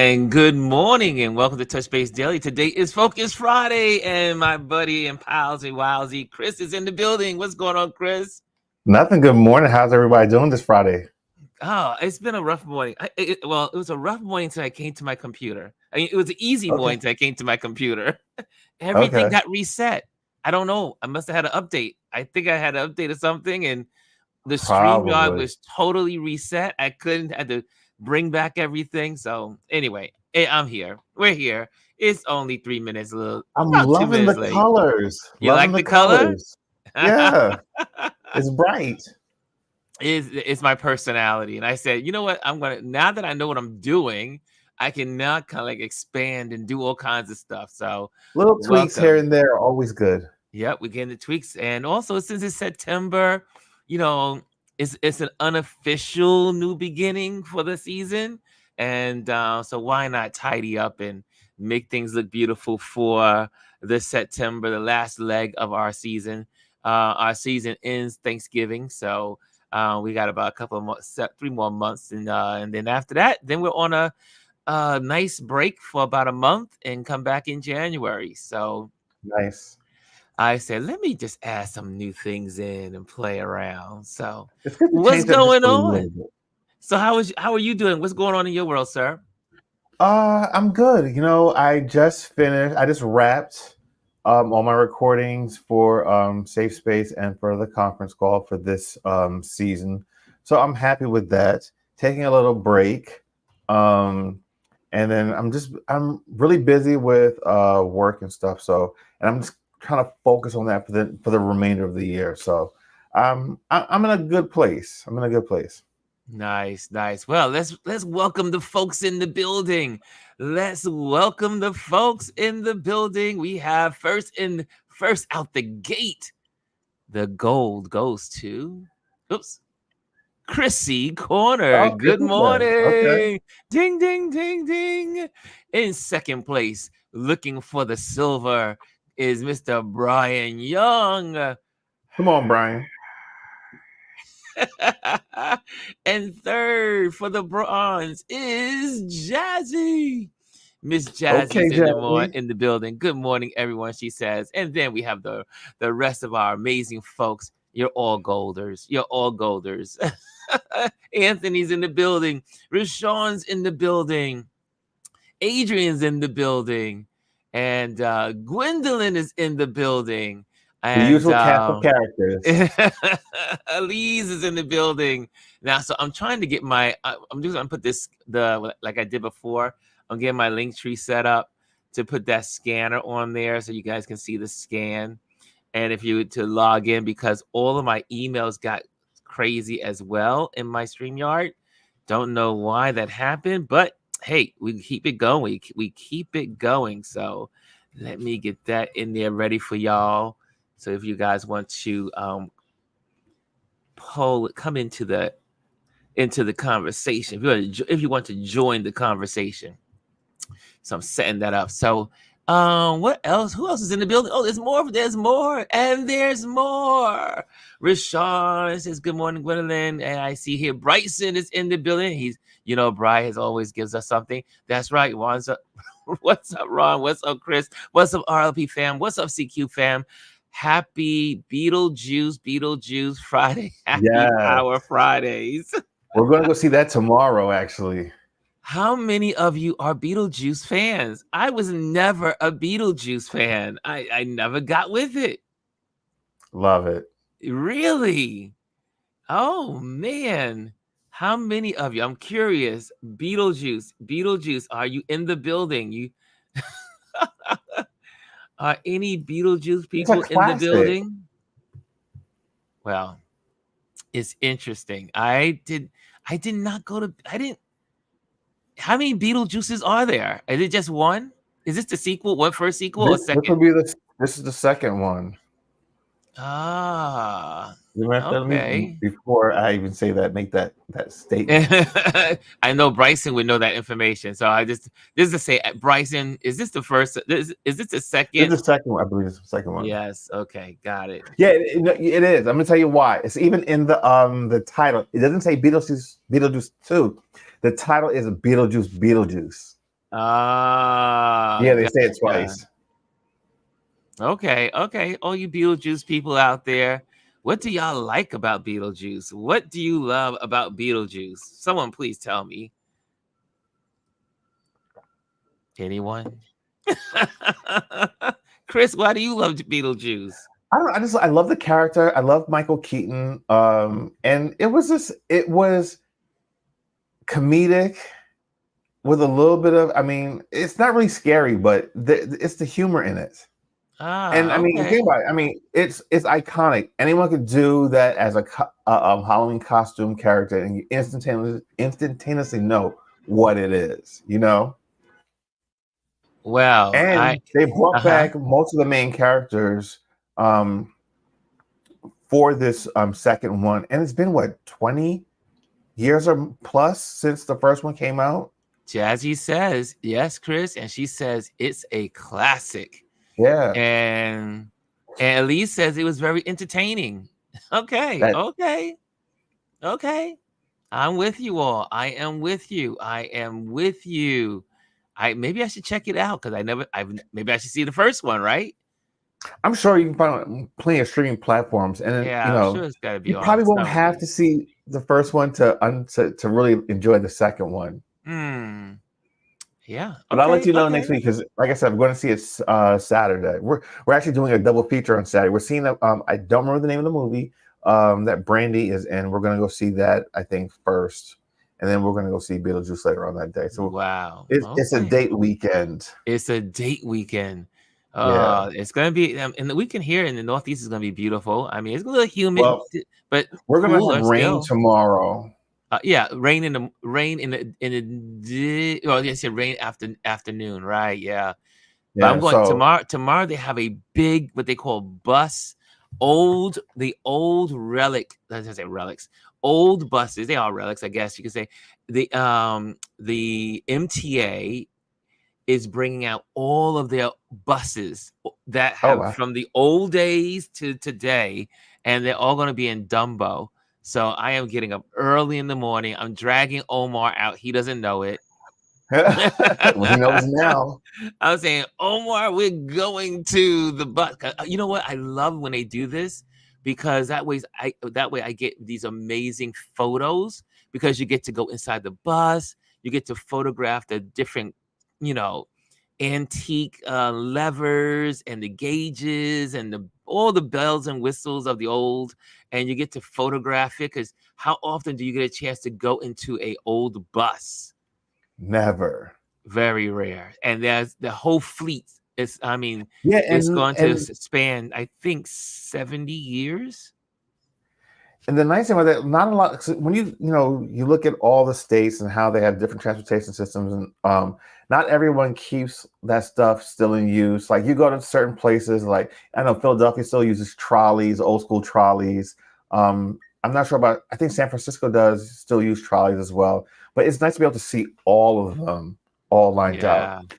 And good morning and welcome to Touch Base Daily. Today is Focus Friday and my buddy and palsy wowsy Chris is in the building. What's going on, Chris? Nothing. Good morning. How's everybody doing this Friday? Oh, it's been a rough morning. It was a rough morning until I came to my computer. I mean, it was an easy morning until I came to my computer. Everything got reset. I don't know. I must have had an update. I think I had an update or something, and the StreamYard was totally reset. I had to bring back everything. So anyway, I'm here. We're here. It's only 3 minutes. I'm loving the colors. You like the colors? Yeah, it's bright. It's my personality, and I said, you know what? Now that I know what I'm doing, I can now kind of like expand and do all kinds of stuff. So little tweaks here and there are always good. Yep, we're getting the tweaks, and also since it's September, you know, it's an unofficial new beginning for the season, and so why not tidy up and make things look beautiful for the September, the last leg of our season. Our season ends Thanksgiving, so we got about a couple of months, 3 more months, and then after that, then we're on a nice break for about a month and come back in January. So nice. I said, let me just add some new things in and play around. So what's going on? So how are you doing? What's going on in your world, sir? I'm good. You know, I just wrapped all my recordings for Safe Space and for the conference call for this season. So I'm happy with that. Taking a little break. And then I'm really busy with work and stuff. So, and I'm just kind of focus on that for the remainder of the year. So I'm in a good place. Nice. Well, let's welcome the folks in the building. We have first out the gate, the gold goes to Chrissy Corner. Oh, good morning. Okay. Ding, ding, ding, ding. In second place, looking for the silver, is Mr. Brian Young. Come on, Brian. And third for the bronze is Jazzy. Miss Jazzy's in the building. Good morning, everyone, she says. And then we have the rest of our amazing folks. You're all golders. Anthony's in the building. Rashawn's in the building. Adrian's in the building. And Gwendolyn is in the building. And, the usual cast of characters. Elise is in the building now. So I'm trying to get I'm just gonna put like I did before. I'm getting my Linktree set up to put that scanner on there so you guys can see the scan. And if you to log in, because all of my emails got crazy as well in my StreamYard. Don't know why that happened, but hey, we keep it going. We keep it going. So let me get that in there ready for y'all. So if you guys want to come into the conversation, if you want to join the conversation. So I'm setting that up. So what else? Who else is in the building? Oh, there's more. And there's more. Rashawn says, good morning, Gwendolyn. And I see here Bryson is in the building. He's, Bryce always gives us something. That's right. Ron's up. What's up, Ron? What's up, Chris? What's up, RLP fam? What's up, CQ fam? Happy Beetlejuice Friday. Happy Power Fridays. We're going to go see that tomorrow, actually. How many of you are Beetlejuice fans? I was never a Beetlejuice fan. I never got with it. Love it. Really? Oh, man. How many of you? I'm curious. Beetlejuice, are you in the building? Are any Beetlejuice people in the building? Well, it's interesting. I did not go to. How many Beetlejuices are there? Is it just one? Is this the sequel? First sequel or second? This is the second one. Okay. Before I even say that, make that statement. I know Bryson would know that information, so this is to say, Bryson, is this the first? Is this the second? It's the second one. I believe it's the second one. Yes. Okay. Got it. Yeah, it is. I'm gonna tell you why. It's even in the title. It doesn't say Beetlejuice 2. The title is Beetlejuice. Yeah, they say it Gotcha. twice. Okay, okay. All you Beetlejuice people out there, what do y'all like about Beetlejuice? What do you love about Beetlejuice? Someone please tell me. Anyone? Chris, why do you love Beetlejuice? I don't. I love the character. I love Michael Keaton. And it was comedic with a little bit of. I mean, it's not really scary, but it's the humor in it. And I Ah, mean, think okay. about it. I mean, it's iconic. Anyone could do that as a Halloween costume character, and you instantaneously know what it is. You know. Well, And they brought uh-huh. back most of the main characters um, for this second one, and it's been what 20 years or plus since the first one came out. Jazzy says, yes, Chris, and she says it's a classic. Yeah, And Elise says it was very entertaining. Okay, that okay, okay. I'm with you all. I am with you. I am with you. I maybe I should check it out because maybe I should see the first one, right? I'm sure you can find on plenty of streaming platforms, and then, Yeah, I'm sure it's got to be you on probably won't have something. to see the first one to really enjoy the second one. Hmm. Yeah. But I'll let Okay. you know next Okay. week because, like I said, I'm going to see it Saturday. We're actually doing a double feature on Saturday. We're seeing I don't remember the name of the movie that Brandy is in. We're going to go see that I think first, and then we're going to go see Beetlejuice later on that day. So Wow. it's a Okay. date weekend. It's a date weekend. Yeah. It's gonna be, and the weekend here in the Northeast is gonna be beautiful. I mean, it's gonna be humid, Well, but we're going to have cooler rain still. tomorrow. Yeah, well, yes, yeah, rain afternoon, right? Yeah, but I'm Yeah. going So tomorrow. Tomorrow they have a big what they call the old relic. Let's say relics, old buses. They are relics, I guess you could say. The MTA is bringing out all of their buses that oh have wow. from the old days to today, and they're all going to be in Dumbo. So I am getting up early in the morning. I'm dragging Omar out. He doesn't know it. Well, he knows now. I was saying, Omar, we're going to the bus. You know what? I love when they do this because that way I get these amazing photos because you get to go inside the bus, you get to photograph the different, you know, antique levers and the gauges and all the bells and whistles of the old, and you get to photograph it because how often do you get a chance to go into a old bus? Never. Very rare. And there's the whole fleet. I mean, Yeah, it's going to and span, I think, 70 years. And the nice thing about that, not a lot. When you look at all the states and how they have different transportation systems, and not everyone keeps that stuff still in use. Like you go to certain places, like I know Philadelphia still uses trolleys, old school trolleys. I'm not sure about. I think San Francisco does still use trolleys as well. But it's nice to be able to see all of them all lined up. Yeah,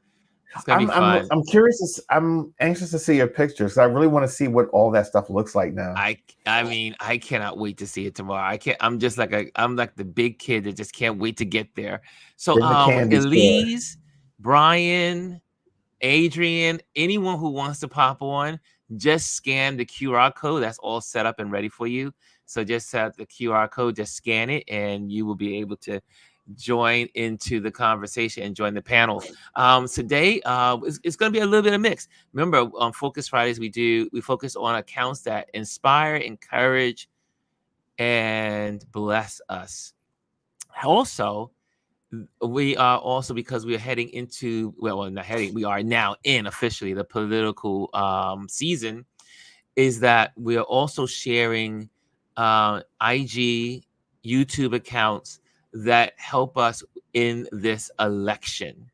it's gonna be fun. I'm curious. I'm anxious to see your pictures. I really want to see what all that stuff looks like now. I mean, I cannot wait to see it tomorrow. I can't. I'm like the big kid that just can't wait to get there. So, In the candy store. Elise, Brian, Adrian, anyone who wants to pop on, just scan the QR code. That's all set up and ready for you. So just set the QR code, just scan it, and you will be able to join into the conversation and join the panel. Today, it's going to be a little bit of mix. Remember, on Focus Fridays, we focus on accounts that inspire, encourage, and bless us. Also, we are also because we are heading into not heading, we are now in officially the political season. Is that we are also sharing IG, YouTube accounts that help us in this election.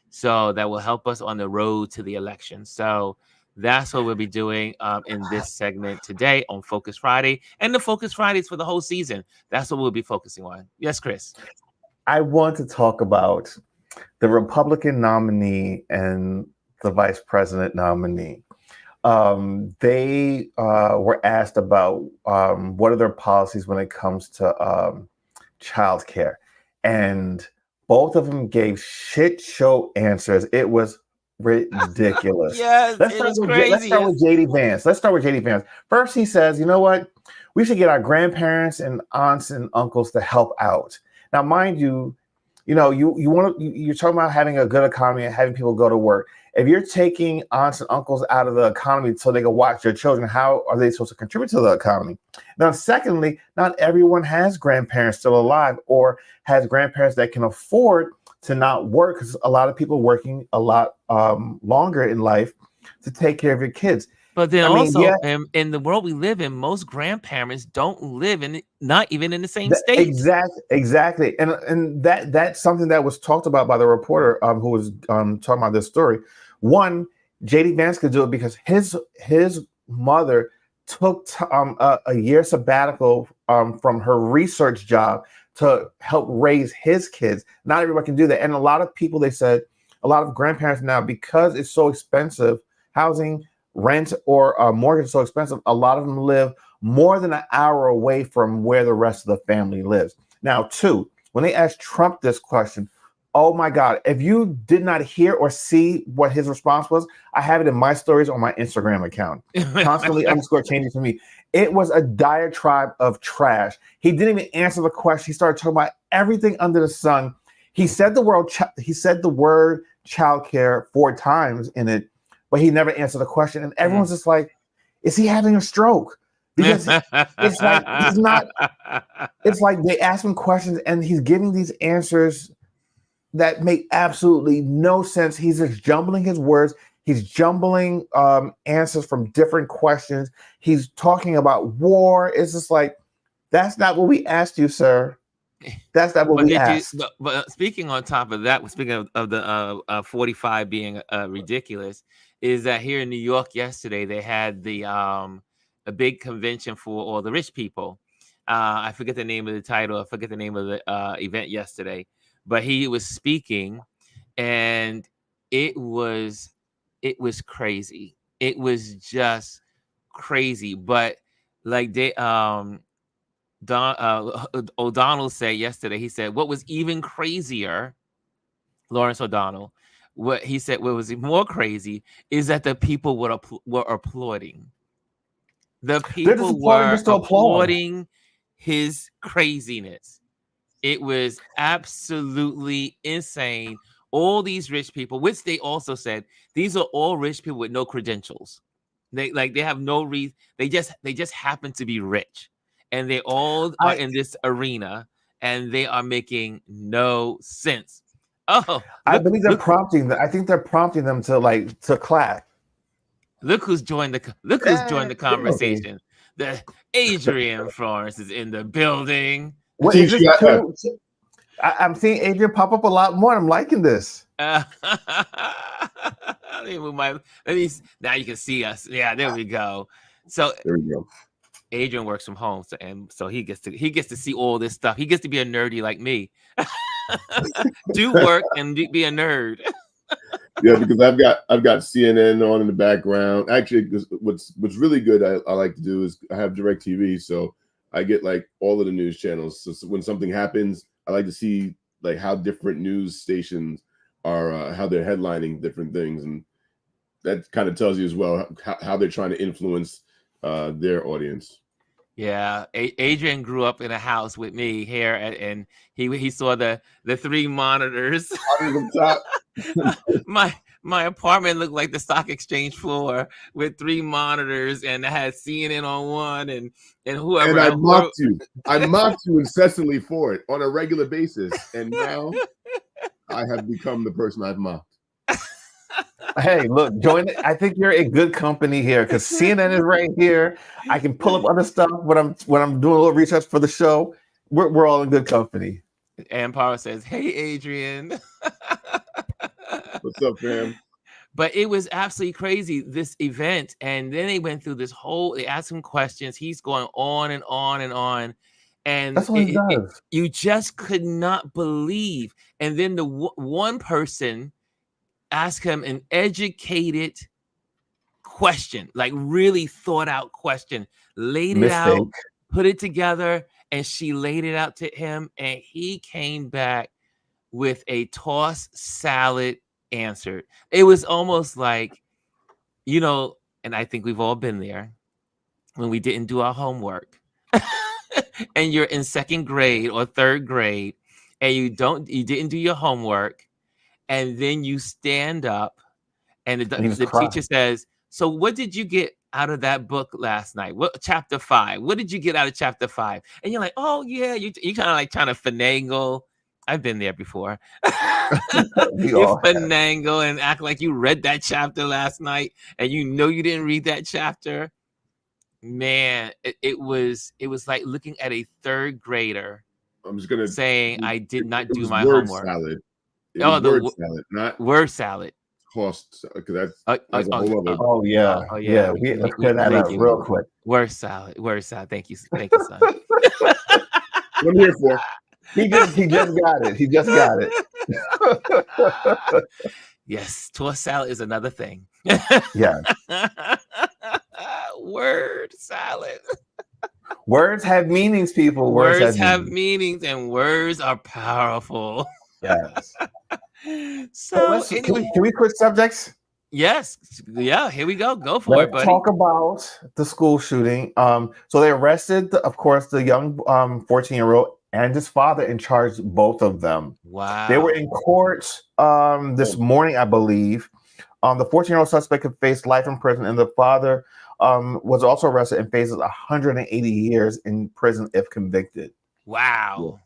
So that will help us on the road to the election. So that's what we'll be doing in this segment today on Focus Friday. And the Focus Fridays for the whole season. That's what we'll be focusing on. Yes, Chris. I want to talk about the Republican nominee and the vice president nominee. They were asked about what are their policies when it comes to childcare, and Both of them gave shit show answers. It was ridiculous. Yes, it was Let's crazy. start with JD Vance. First, he says, "You know what? We should get our grandparents and aunts and uncles to help out." Now, mind you, you're talking about having a good economy and having people go to work. If you're taking aunts and uncles out of the economy so they can watch their children, how are they supposed to contribute to the economy? Now, secondly, not everyone has grandparents still alive or has grandparents that can afford to not work, because a lot of people working a lot longer in life to take care of your kids. But then I mean, also, yeah, in the world we live in, most grandparents don't live in, not even in the same state. exactly, and that's something that was talked about by the reporter who was talking about this story. One, JD Vance could do it because his mother took a year sabbatical from her research job to help raise his kids. Not everyone can do that, and a lot of people, they said, a lot of grandparents now, because it's so expensive, housing, rent, or mortgage is so expensive, a lot of them live more than an hour away from where the rest of the family lives. Now, two, when they asked Trump this question, oh my God, if you did not hear or see what his response was, I have it in my stories on my Instagram account. Constantly underscore changing to me. It was a diatribe of trash. He didn't even answer the question. He started talking about everything under the sun. He said the word childcare 4 times in it, but he never answered the question. And everyone's just like, is he having a stroke? Because it's like he's not. It's like they ask him questions and he's giving these answers that make absolutely no sense. He's just jumbling his words. He's jumbling answers from different questions. He's talking about war. It's just like, that's not what we asked you, sir. That's not what we asked. But speaking on top of that, speaking of the 45 being ridiculous, is that here in New York yesterday they had the a big convention for all the rich people. I forget the name of the title. I forget the name of the event yesterday, but he was speaking, and it was crazy. It was just crazy. But like they O'Donnell said yesterday, he said what was even crazier, Lawrence O'Donnell, what he said, what was more crazy is that the people were applauding. The They're just people applauding were just to applaud. applauding his craziness. It was absolutely insane. All these rich people, which they also said, these are all rich people with no credentials. They have no reason. They just happen to be rich, and they all are I in this arena, and they are making no sense. Oh, I look, believe they're look, prompting. I think they're prompting them to clap. look who's joined the Hey. conversation. The Adrian Florence is in the building. What is this too? I'm seeing Adrian pop up a lot more. I'm liking this. Let me move now you can see us. Yeah, there we go. So There we go. Adrian works from home, so he gets to see all this stuff. He gets to be a nerdy like me. Do work and be a nerd. Yeah, because I've got CNN on in the background. Actually, what's really good I like to do is I have DirecTV, so I get like all of the news channels. So when something happens, I like to see like how different news stations are, how they're headlining different things, and that kind of tells you as well how they're trying to influence their audience. Yeah, Adrian grew up in a house with me here, and he saw the 3 monitors. my apartment looked like the stock exchange floor with 3 monitors, and I had CNN on one, and whoever. And I mocked you incessantly for it on a regular basis, and now I have become the person I've mocked. Hey, look, join it. I think you're in good company here because CNN is right here. I can pull up other stuff when I'm doing a little research for the show. We're all in good company. And Power says, "Hey, Adrian." What's up, fam? But it was absolutely crazy, this event. And then they went through they asked him questions. He's going on and on and on. And That's what he does. you just could not believe. And then the one person asked him an educated question, like really thought out question, laid it out, put it together, and she laid it out to him. And he came back with a tossed salad answered. It was almost like, and I think we've all been there when we didn't do our homework and you're in second grade or third grade and you didn't do your homework, and then you stand up and the teacher says, so what did you get out of that book last night? What chapter 5? What did you get out of chapter 5? And you're like, oh yeah, you kind of like trying to finagle. I've been there before. You finagle and act like you read that chapter last night and you didn't read that chapter. Man, it was like looking at a third grader. I'm just gonna saying I did not do my word homework. Salad. It was word salad, not word salad. Cost, because that's a whole other. Oh yeah. Let's clear that up real quick. Word salad. Thank you, son. What I'm here for. He just got it. He just got it. Yes, tossed salad is another thing. Yeah. Word salad. Words have meanings, people. Words have meanings, and words are powerful. Yes. So anyway, can we switch subjects? Yes. Yeah, here we go. Go for it, buddy. Let's talk about the school shooting. So they arrested, of course, the young 14-year-old and his father and charged both of them. Wow. They were in court this morning, I believe. The 14-year-old suspect could face life in prison, and the father was also arrested and faces 180 years in prison if convicted. Wow.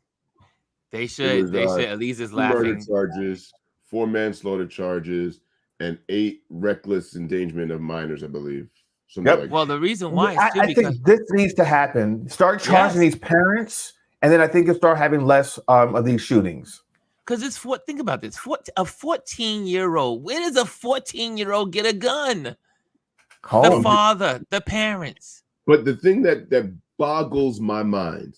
They should. Elise is laughing. Murder charges, 4 manslaughter charges, and 8 reckless endangerment of minors, I believe. Well, the reason why is I think this needs to happen. Start charging these parents, and then I think you'll start having less of these shootings. Because think about this. A 14-year-old. Where does a 14-year-old get a gun? The father, the parents. But the thing that boggles my mind,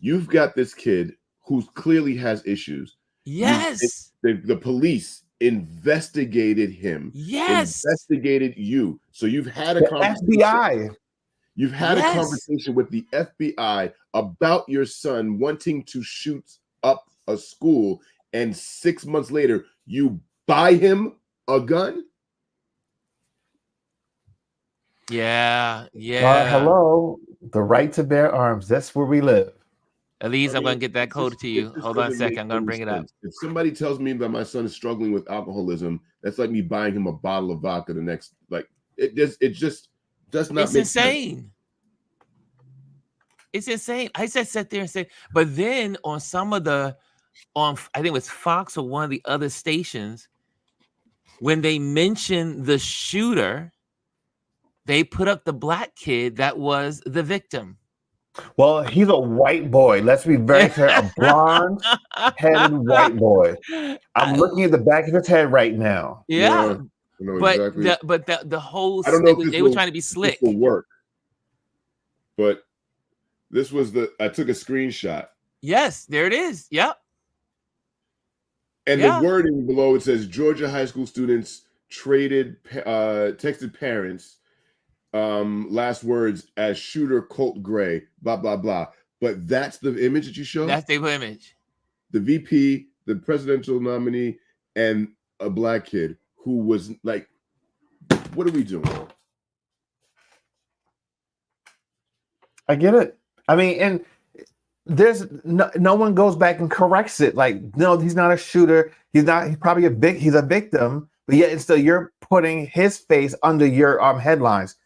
you've got this kid who clearly has issues. Yes. The police investigated him. Yes. Investigated you. So you've had a conversation. FBI. You've had a conversation with the FBI about your son wanting to shoot up a school, and 6 months later, you buy him a gun? Yeah. Hello. The right to bear arms. That's where we live. Elise, I'm going to get that code to you. Hold on a second. I'm going to bring it up. If somebody tells me that my son is struggling with alcoholism, that's like me buying him a bottle of vodka the next, it just does not make insane. Sense. It's insane. I just sat there and said, but then on some of I think it was Fox or one of the other stations, when they mentioned the shooter, they put up the black kid that was the victim. Well, he's a white boy. Let's be very clear. A blonde-headed white boy. I'm looking at the back of his head right now. Yeah. But exactly. the whole I don't know they were trying to be slick. This will work. But this was I took a screenshot. Yes, there it is. Yep. And the wording below, it says Georgia high school students texted parents last words as shooter Colt Gray, blah blah blah. But that's the image that you show. That's the image. The VP, the presidential nominee, and a black kid who was like, "What are we doing?" I get it. I mean, and there's no one goes back and corrects it. Like, no, he's not a shooter. He's probably he's a victim. But yet, it's still you're putting his face under your headlines.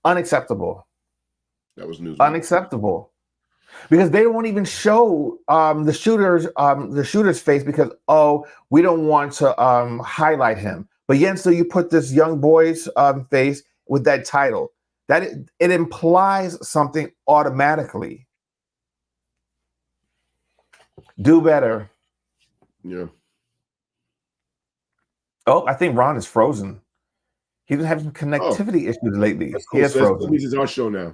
Unacceptable. That was news. Unacceptable, because they won't even show the shooter's face because we don't want to highlight him. But yet, so you put this young boy's face with that title. That it implies something automatically. Do better. Yeah. Oh, I think Ron is frozen. He's been having some connectivity issues lately. That's cool. He is frozen. This is our show now.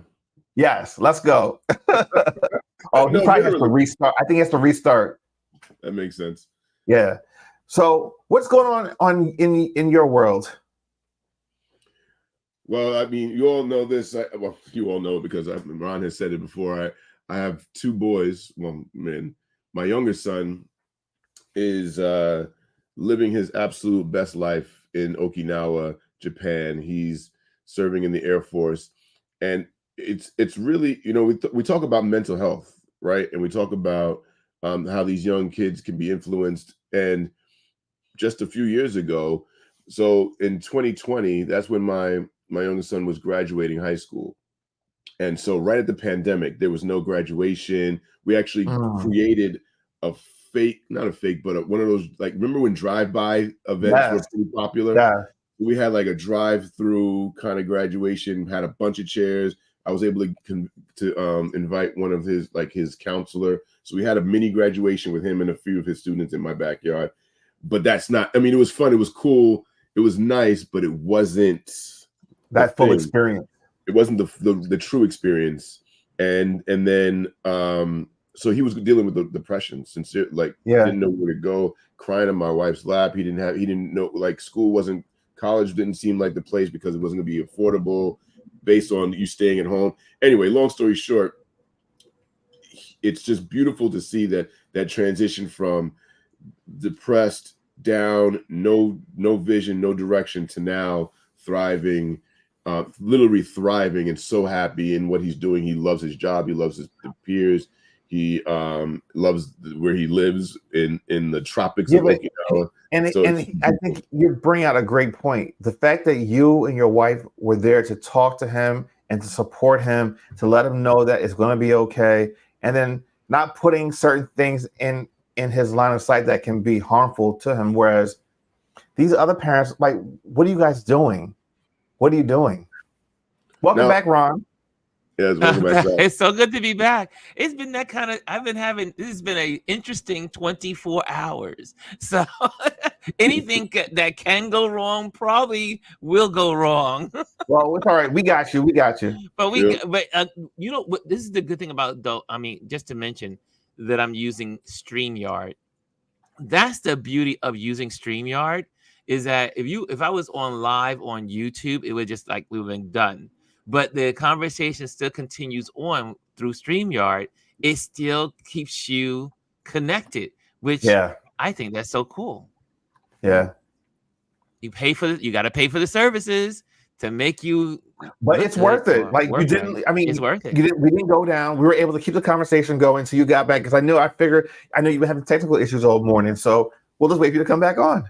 Yes, let's go. He probably has to restart. I think he has to restart. That makes sense. Yeah. So what's going on in your world? Well, I mean, you all know this. You all know because Ron has said it before. I have 2 boys, well, men, my younger son is living his absolute best life in Okinawa, Japan. He's serving in the Air Force, and it's really, you know, we talk about mental health, right? And we talk about how these young kids can be influenced. And just a few years ago, so in 2020, that's when my youngest son was graduating high school. And so right at the pandemic, there was no graduation. We actually created a fake, not a fake, but one of those, like, remember when drive-by events were Yes. pretty popular? Yeah. We had like a drive-through kind of graduation, had a bunch of chairs. I was able to invite one of his counselor. So we had a mini graduation with him and a few of his students in my backyard. But that's not, I mean, it was fun. It was cool. It was nice, but it wasn't That full experience. It wasn't the true experience. And then so he was dealing with the depression, sincere, like didn't know where to go, crying in my wife's lap. He didn't know, like, college didn't seem like the place because it wasn't gonna be affordable based on you staying at home. Anyway, long story short, it's just beautiful to see that transition from depressed, down, no vision, no direction, to now thriving, literally thriving, and so happy in what he's doing. He loves his job. He loves the peers. He loves where he lives in the tropics of Okinawa. And I think you bring out a great point. The fact that you and your wife were there to talk to him and to support him, to let him know that it's going to be okay, and then not putting certain things in his line of sight that can be harmful to him. Whereas these other parents, like, what are you guys doing? What are you doing? Welcome back, Ron. Yes, welcome back. It's so good to be back. It's been that kind of, this has been an interesting 24 hours. So anything that can go wrong probably will go wrong. Well, it's all right. We got you. But you know what, this is the good thing about, though, I mean, just to mention that I'm using StreamYard. That's the beauty of using StreamYard, is that if I was on live on YouTube, it would just, like, we would have been done. But the conversation still continues on through StreamYard. It still keeps you connected, which I think that's so cool. Yeah. You got to pay for the services to make you. But it's worth it. Like, you didn't, right. I mean, it's worth it. We didn't go down. We were able to keep the conversation going until you got back, because I know you were having technical issues all morning. So we'll just wait for you to come back on.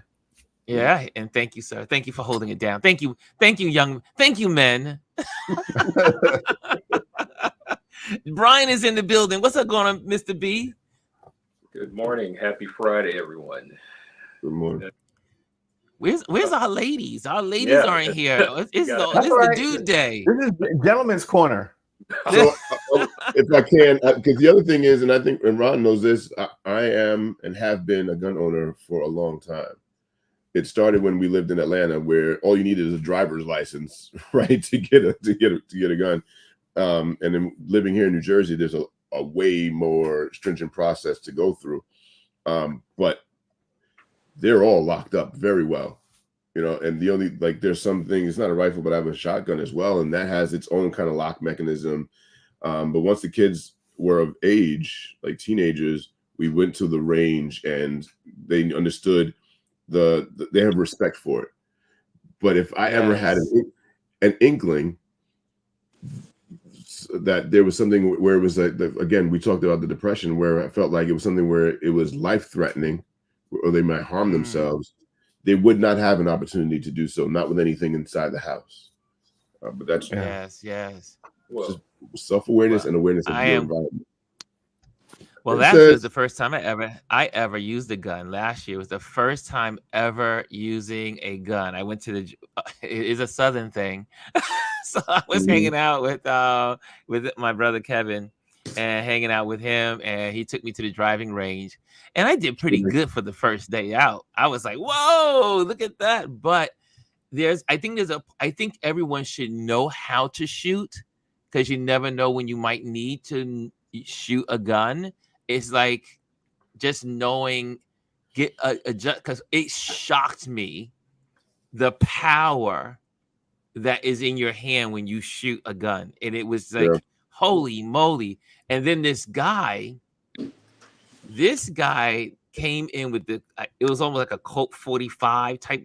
Yeah, and thank you, sir. Thank you for holding it down. Thank you, men. Brian is in the building. What's up going on, Mr. B? Good morning. Happy Friday, everyone. Good morning. Where's our ladies? Our ladies aren't here. This is the dude day. This is Gentleman's Corner. So, if I can, because the other thing is, and I think, and Ron knows this, I am and have been a gun owner for a long time. It started when we lived in Atlanta, where all you needed is a driver's license, right, to get a gun. And then living here in New Jersey, there's a way more stringent process to go through. But they're all locked up very well, you know. And the only, like, there's some things, it's not a rifle, but I have a shotgun as well, and that has its own kind of lock mechanism. But once the kids were of age, like teenagers, we went to the range, and they understood they have respect for it. But if I ever had an inkling that there was something where it was like, again, we talked about the depression, where I felt like it was something where it was life threatening, or they might harm themselves, they would not have an opportunity to do so, not with anything inside the house. But that's yes. Well, self-awareness and awareness of your environment. Well, last year was the first time I ever used a gun. Last year was the first time ever using a gun. I went to it is a Southern thing. So I was hanging out with my brother Kevin, and hanging out with him, and he took me to the driving range, and I did pretty good for the first day out. I was like, whoa, look at that. But I think everyone should know how to shoot, because you never know when you might need to shoot a gun. It's like just knowing, because it shocked me the power that is in your hand when you shoot a gun. And it was like, holy moly. And then this guy This guy came in with it was almost like a Colt 45 type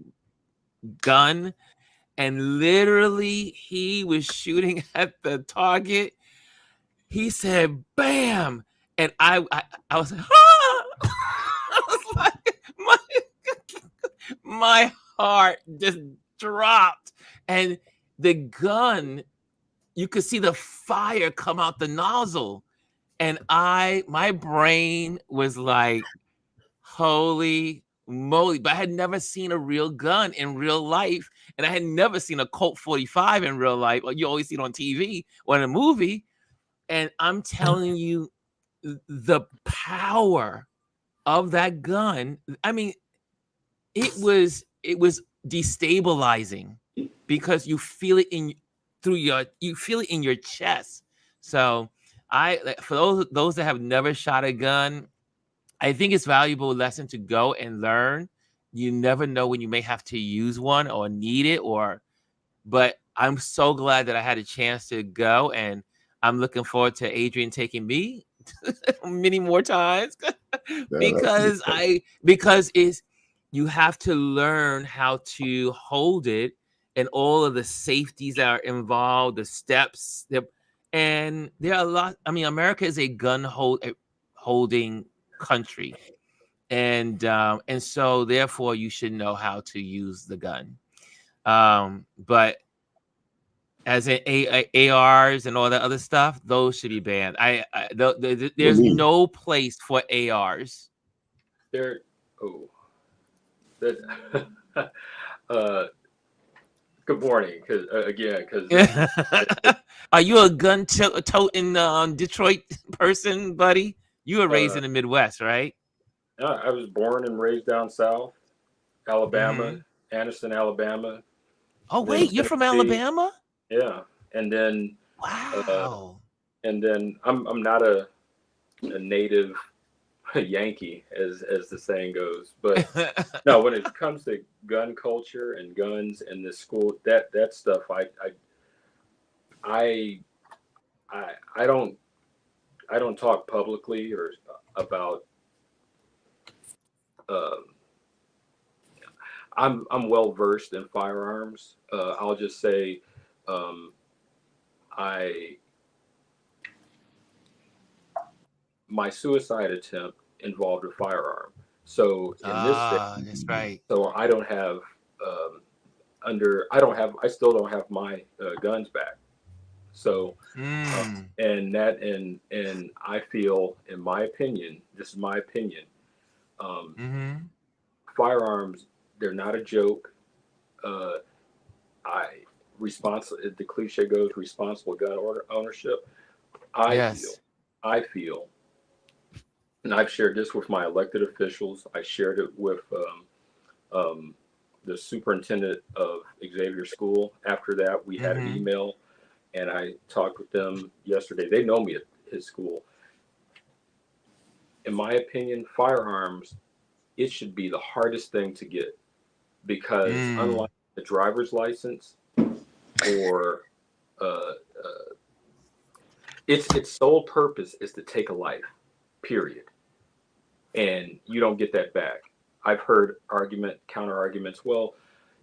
gun, and literally he was shooting at the target. He said, "Bam!" And I was like, ah! I was like, my heart just dropped, and the gun, you could see the fire come out the nozzle, and my brain was like, holy moly. But I had never seen a real gun in real life, and I had never seen a Colt 45 in real life. Like, you always see it on TV or in a movie. And I'm telling you, the power of that gun, I mean, it was destabilizing, because you feel it you feel it in your chest. So for those that have never shot a gun, I think it's a valuable lesson to go and learn. You never know when you may have to use one or need it, but I'm so glad that I had a chance to go, and I'm looking forward to Adrian taking me many more times because you have to learn how to hold it and all of the safeties that are involved, the steps, and there are a lot. I mean, America is a holding country, and so therefore you should know how to use the gun. But as in ARs and all that other stuff, those should be banned. There's no place for ARs. There, oh, that. Good morning, because Are you a gun toting Detroit person, buddy? You were raised in the Midwest, right? I was born and raised down south, Alabama, Mm-hmm. Anniston, Alabama. Oh wait, you're from Alabama? Yeah, and then wow. And then I'm not a native Yankee, as the saying goes, but no, when it comes to gun culture and guns and the school, that stuff, I don't talk publicly or about. I'm well versed in firearms. I'll just say, my suicide attempt involved a firearm. So in this state, that's right. so I don't have I still don't have my guns back. So and I feel, in my opinion, this is my opinion, firearms, they're not a joke. The cliche goes, responsible gun ownership. I feel, and I've shared this with my elected officials. I shared it with the superintendent of Xavier School. After that, we had an email, and I talked with them yesterday. They know me at his school. In my opinion, firearms, it should be the hardest thing to get, because unlike the driver's license or its sole purpose is to take a life, period, and you don't get that back. I've heard counter arguments. Well,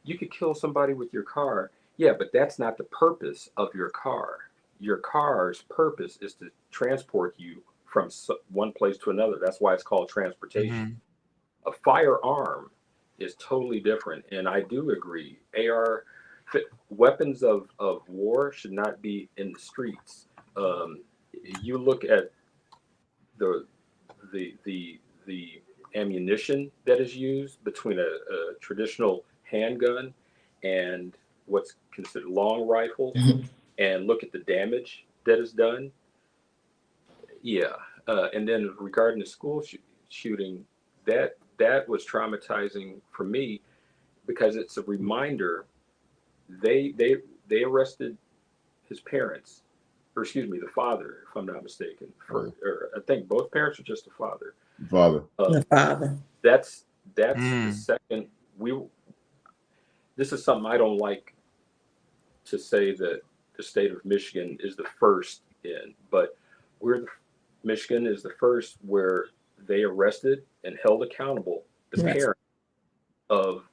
you could kill somebody with your car. Yeah, but that's not the purpose of your car. Your car's purpose is to transport you from one place to another. That's why it's called transportation. A firearm is totally different, and I do agree. Weapons of war should not be in the streets. You look at the ammunition that is used between a traditional handgun and what's considered long rifles, and look at the damage that is done. Yeah, and then regarding the school shooting, that was traumatizing for me, because it's a reminder. They arrested his parents, or excuse me, the father, if I'm not mistaken. Or I think both parents, or just the father. The father. That's the second. This is something I don't like to say, that the state of Michigan is the first in, but Michigan is the first where they arrested and held accountable the Yes. parent of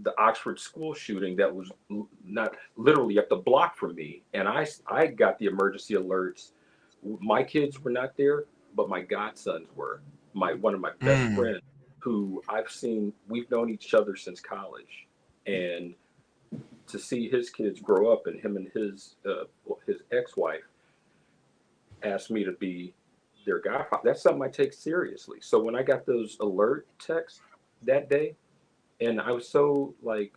the Oxford school shooting that was not literally up the block from me. And I got the emergency alerts. My kids were not there, but my godsons were. One of my best friends, who we've known each other since college, and to see his kids grow up, and him and his ex-wife asked me to be their godfather. That's something I take seriously. So when I got those alert texts that day, and I was so like,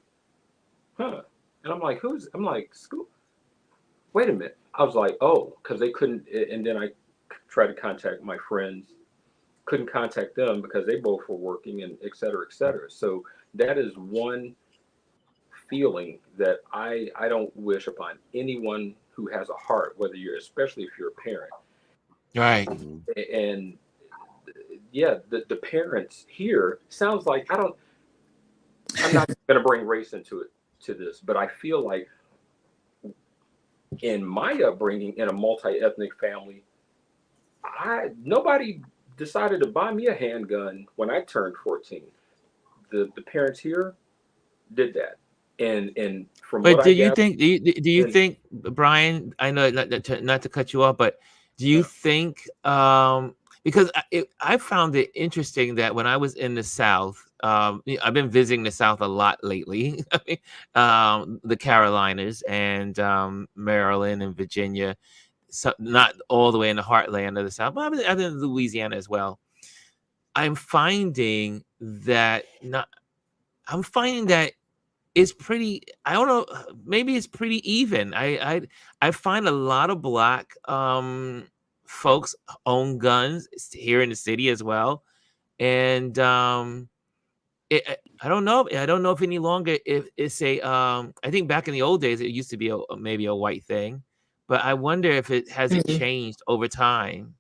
huh. And I'm like, I'm like, school? Wait a minute. I was like, oh, because they couldn't. And then I tried to contact my friends, couldn't contact them because they both were working, and et cetera, et cetera. So that is one feeling that I don't wish upon anyone who has a heart, especially if you're a parent. Right. And yeah, the parents here sounds like I'm not going to bring race into this, but I feel like in my upbringing in a multi-ethnic family, nobody decided to buy me a handgun when I turned 14. The parents here did that, and from But what do I you gather, think? Do you think, Brian? I know not to cut you off, but do you think? Because I found it interesting that when I was in the South, I've been visiting the South a lot lately, the Carolinas and Maryland and Virginia, so not all the way in the heartland of the South, but I've been in Louisiana as well. I'm finding that it's pretty, I don't know, maybe it's pretty even. I find a lot of Black folks own guns here in the city as well. And I don't know if any longer if it's I think back in the old days it used to be maybe a white thing, but I wonder if it hasn't changed over time.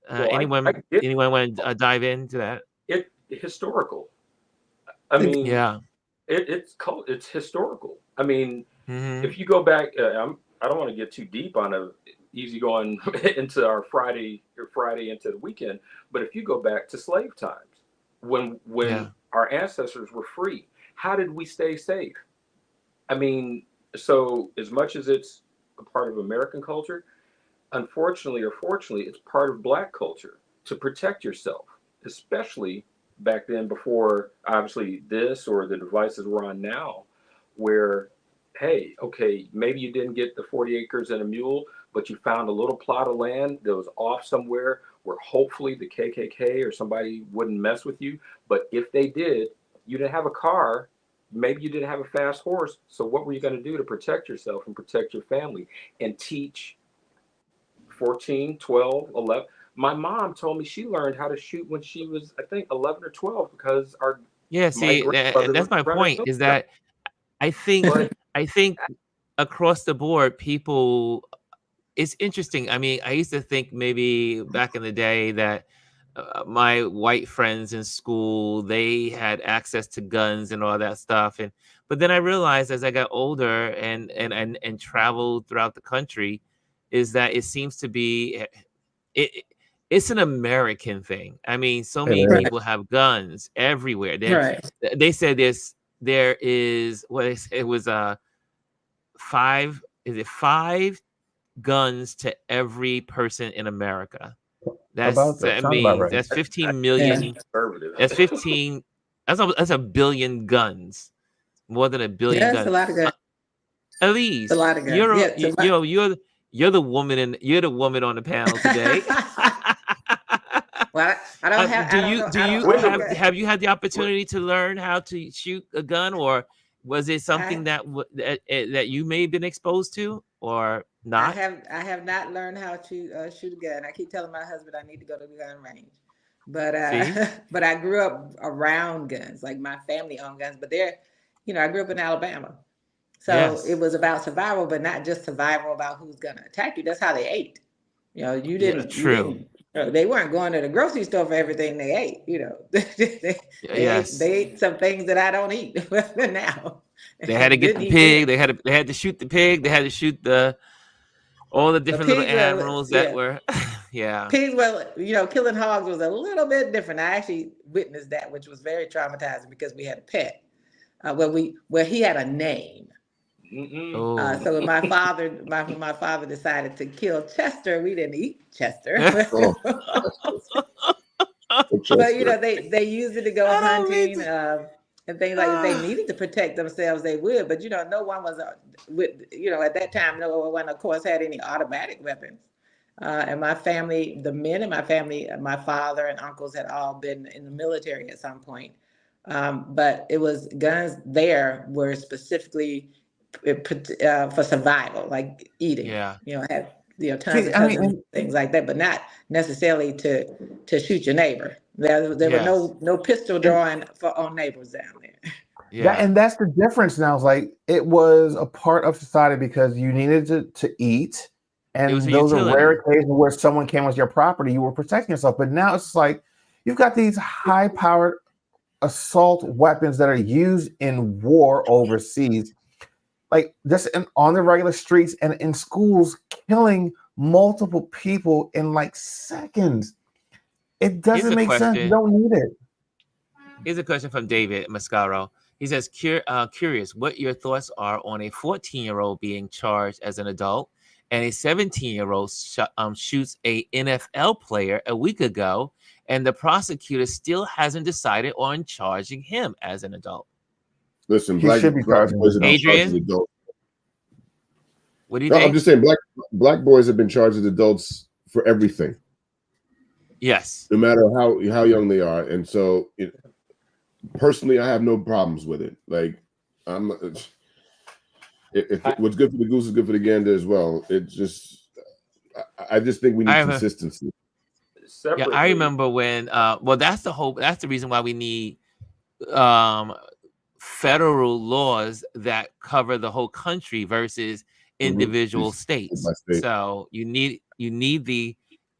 Well, anyone want to dive into that? It's historical. I mean, yeah. It's historical. I mean, Mhm. if you go back, I don't want to get too deep on a easy going into our Friday into the weekend, but if you go back to slave times, when Yeah. our ancestors were free, how did we stay safe? I mean, so as much as it's a part of American culture, unfortunately or fortunately, it's part of Black culture to protect yourself, especially back then before obviously this or the devices we're on now, where, hey, okay, maybe you didn't get the 40 acres and a mule, but you found a little plot of land that was off somewhere where hopefully the KKK or somebody wouldn't mess with you. But if they did, you didn't have a car, maybe you didn't have a fast horse. So what were you going to do to protect yourself and protect your family and teach 14, 12, 11? My mom told me she learned how to shoot when she was, I think, 11 or 12 because See, that's my point. Is that I think across the board, people. It's interesting. I mean, I used to think maybe back in the day that my white friends in school, they had access to guns and all that stuff, but then I realized as I got older and traveled throughout the country, is that it seems to be it's an American thing. I mean, so many people have guns everywhere. They said there is it was 5 5 guns to every person in America. That's that's 15 million. That's 15. That's a billion guns. More than a billion guns. That's a lot of guns. Elise, a lot of guns. You're the woman on the panel today. Well, I don't have. Have you had the opportunity to learn how to shoot a gun, or was it something that you may have been exposed to, or not? I have not learned how to shoot a gun. I keep telling my husband I need to go to the gun range, but but I grew up around guns. Like my family owned guns, but I grew up in Alabama, so it was about survival, but not just survival about who's gonna attack you. That's how they ate. You didn't. True. They weren't going to the grocery store for everything they ate. They ate some things that I don't eat now. They had to get the pig. They had to shoot the pig. They had to shoot all the different little animals that were. Yeah. Pigs, well, killing hogs was a little bit different. I actually witnessed that, which was very traumatizing because we had a pet. Where he had a name. Oh. So when my father decided to kill Chester, we didn't eat Chester. Oh, But they used it to go I don't mean hunting to. and things like. If they needed to protect themselves, they would. But no one was at that time. No one, of course, had any automatic weapons. And my family, the men in my family, my father and uncles had all been in the military at some point. But it was guns there were specifically for survival, like eating. Yeah. Had tons See, of I mean, cousins, things like that, but not necessarily to shoot your neighbor. There were Yes. no pistol drawing on neighbors down there. Yeah. and that's the difference now. It's like it was a part of society because you needed to eat, It was and a those are rare utility. occasions where someone came with your property, you were protecting yourself. But now it's like you've got these high-powered assault weapons that are used in war overseas, like just on the regular streets and in schools, killing multiple people in like seconds. It Here's doesn't a make sense. You question. don't need it. Here's a question from David Mascaro. He says, curious what your thoughts are on a 14-year-old being charged as an adult and a 17-year-old shoots a NFL player a week ago, and the prosecutor still hasn't decided on charging him as an adult. listen, He should be black charged. boys have been charged as Adrian, adults. what do you No, I'm think? just saying, black boys have been charged as adults for everything, Yes. no matter how young they are. And so, personally, I have no problems with it. Like, what's good for the goose is good for the gander as well. I just think we need consistency. Yeah, I remember when. That's the reason why we need federal laws that cover the whole country versus individual states. So you need the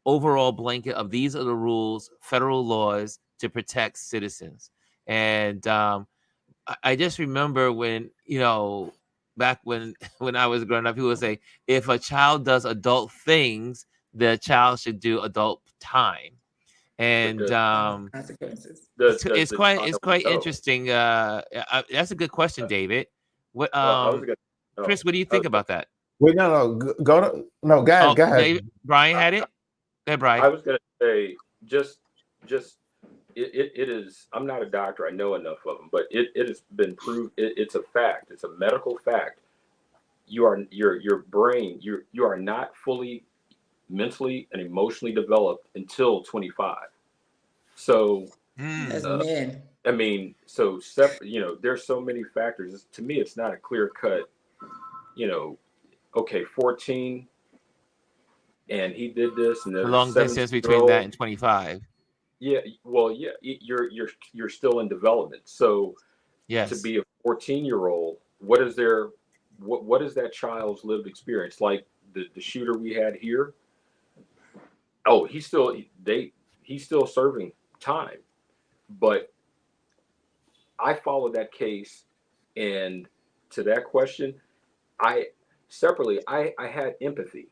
overall blanket of these are the rules, federal laws to protect citizens. And I just remember when back when I was growing up, people would say if a child does adult things, the child should do adult time. And consequences. it's quite interesting. That's a good question, David. What Chris, what do you think about that? Wait, no, go ahead. David, Brian had it. Go ahead, Brian. I was going to say just it is. I'm not a doctor. I know enough of them, but it has been proved. It's a fact. It's a medical fact. Your brain. You are not fully mentally and emotionally developed until 25. So as men, I mean, there's so many factors. To me, it's not a clear cut. Okay, 14, and he did this, and the long distance between that and 25. Yeah, well, yeah, you're still in development. So yes, to be a 14-year-old, what is that child's lived experience? Like the shooter we had here. Oh, he's still serving time, but I followed that case, and to that question, I had empathy.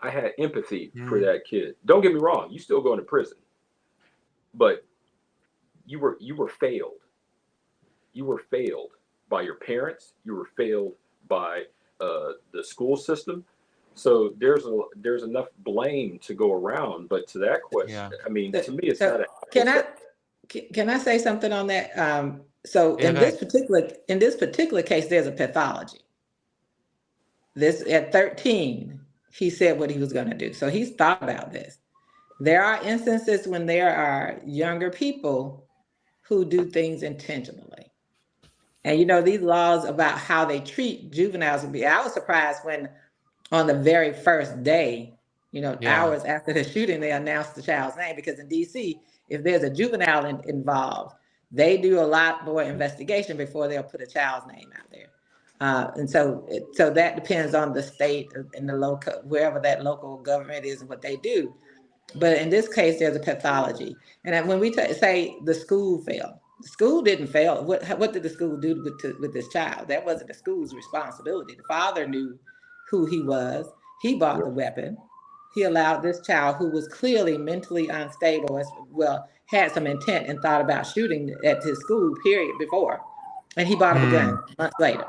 I had empathy for that kid. Don't get me wrong, you still going to prison, but you were failed. You were failed by your parents. You were failed by the school system. So there's enough blame to go around. But to that question, I mean, to me, it's not. Can I say something on that? So in this particular case, there's a pathology. This at 13, he said what he was going to do. So he's thought about this. There are instances when there are younger people who do things intentionally. And these laws about how they treat juveniles would be. I was surprised when on the very first day, hours after the shooting, they announced the child's name, because in DC, if there's a juvenile involved, they do a lot more investigation before they'll put a child's name out there. And so that depends on the state and the local, wherever that local government is and what they do. But in this case, there's a pathology. And when we say the school failed, the school didn't fail. What did the school do with this child? That wasn't the school's responsibility. The father knew who he was. He bought the weapon. he allowed this child who was clearly mentally unstable as well, had some intent and thought about shooting at his school period before. And he bought him a gun months later.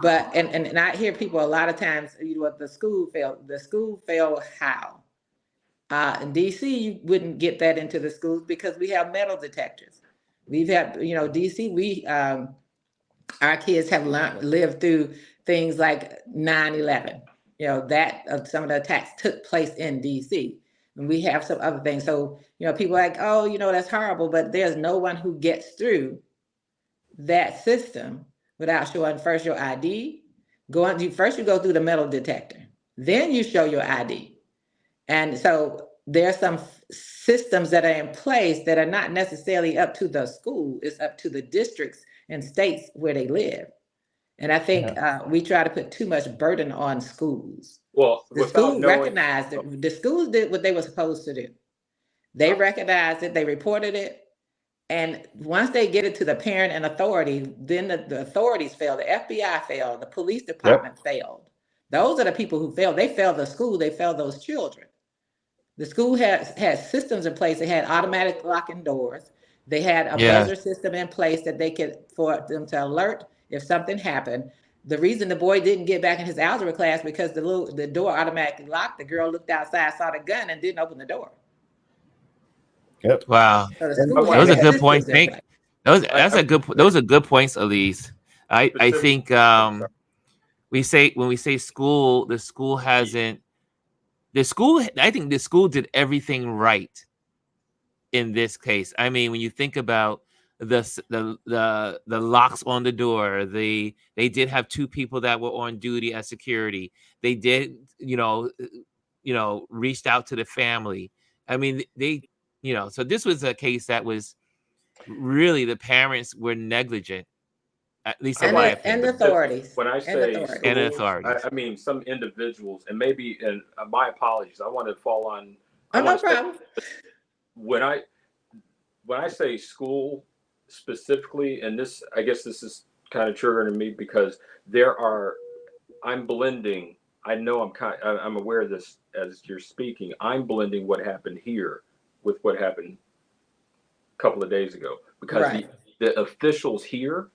But and I hear people a lot of times, what the school failed. The school failed how? In DC, you wouldn't get that into the schools because we have metal detectors. We've had, DC, our kids have lived through things like 9/11. That some of the attacks took place in DC. And we have some other things. So, people are like, oh, that's horrible, but there's no one who gets through that system without showing first your ID. First you go through the metal detector, then you show your ID. And so there's some systems that are in place that are not necessarily up to the school, it's up to the districts and states where they live. And I think we try to put too much burden on schools. Well, the school recognized it. The schools did what they were supposed to do. They recognized it, they reported it. And once they get it to the parent and authority, then the authorities failed. The FBI failed. The police department failed. Those are the people who failed. They failed the school. They failed those children. The school had systems in place. They had automatic locking doors. They had a buzzer system in place that for them to alert if something happened. The reason the boy didn't get back in his algebra class because the door automatically locked. The girl looked outside, saw the gun, and didn't open the door. Yep. Wow. So those are good points. Those are good points, Elise. I think when we say school, I think the school did everything right in this case. I mean, when you think about the locks on the door, they did have 2 people that were on duty as security. They did, reached out to the family. I mean, so this was a case that was really the parents were negligent, at least in my opinion. And authorities. When I say schools, authorities. I mean some individuals, and maybe, and my apologies, I want to fall on. No problem. When I say school specifically, and this, I guess this is kind of triggering me because I'm blending. I know I'm aware of this as you're speaking. I'm blending what happened here with what happened a couple of days ago, because the officials here,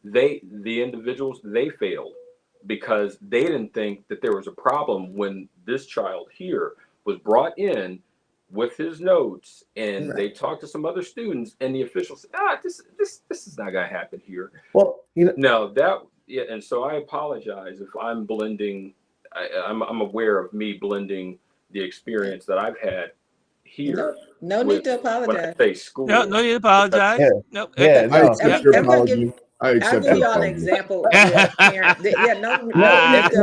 the individuals, they failed because they didn't think that there was a problem when this child here was brought in with his notes, and they talked to some other students, and the officials said, this is not going to happen here. Well, and so I apologize if I'm blending. I'm aware of me blending the experience that I've had here. No need to apologize. When I say school, no need to apologize. I accept your apology. I'll give you all an example. No need to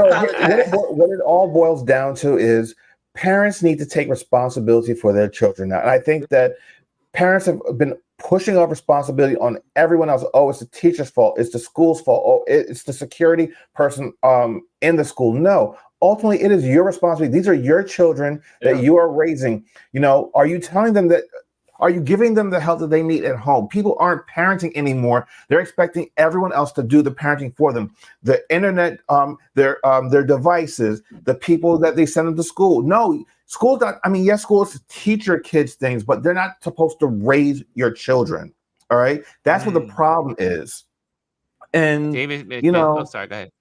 apologize. What it all boils down to is parents need to take responsibility for their children now. And I think that parents have been pushing off responsibility on everyone else. Oh, it's the teacher's fault. It's the school's fault. Oh, it's the security person in the school. No, ultimately, it is your responsibility. These are your children that you are raising. Are you telling them that? Are you giving them the help that they need at home? People aren't parenting anymore. They're expecting everyone else to do the parenting for them. The internet, their devices, the people that they send them to school. No, school's not. I mean, yes, school is to teach your kids things, but they're not supposed to raise your children. All right, that's what the problem is. And David, sorry, go ahead.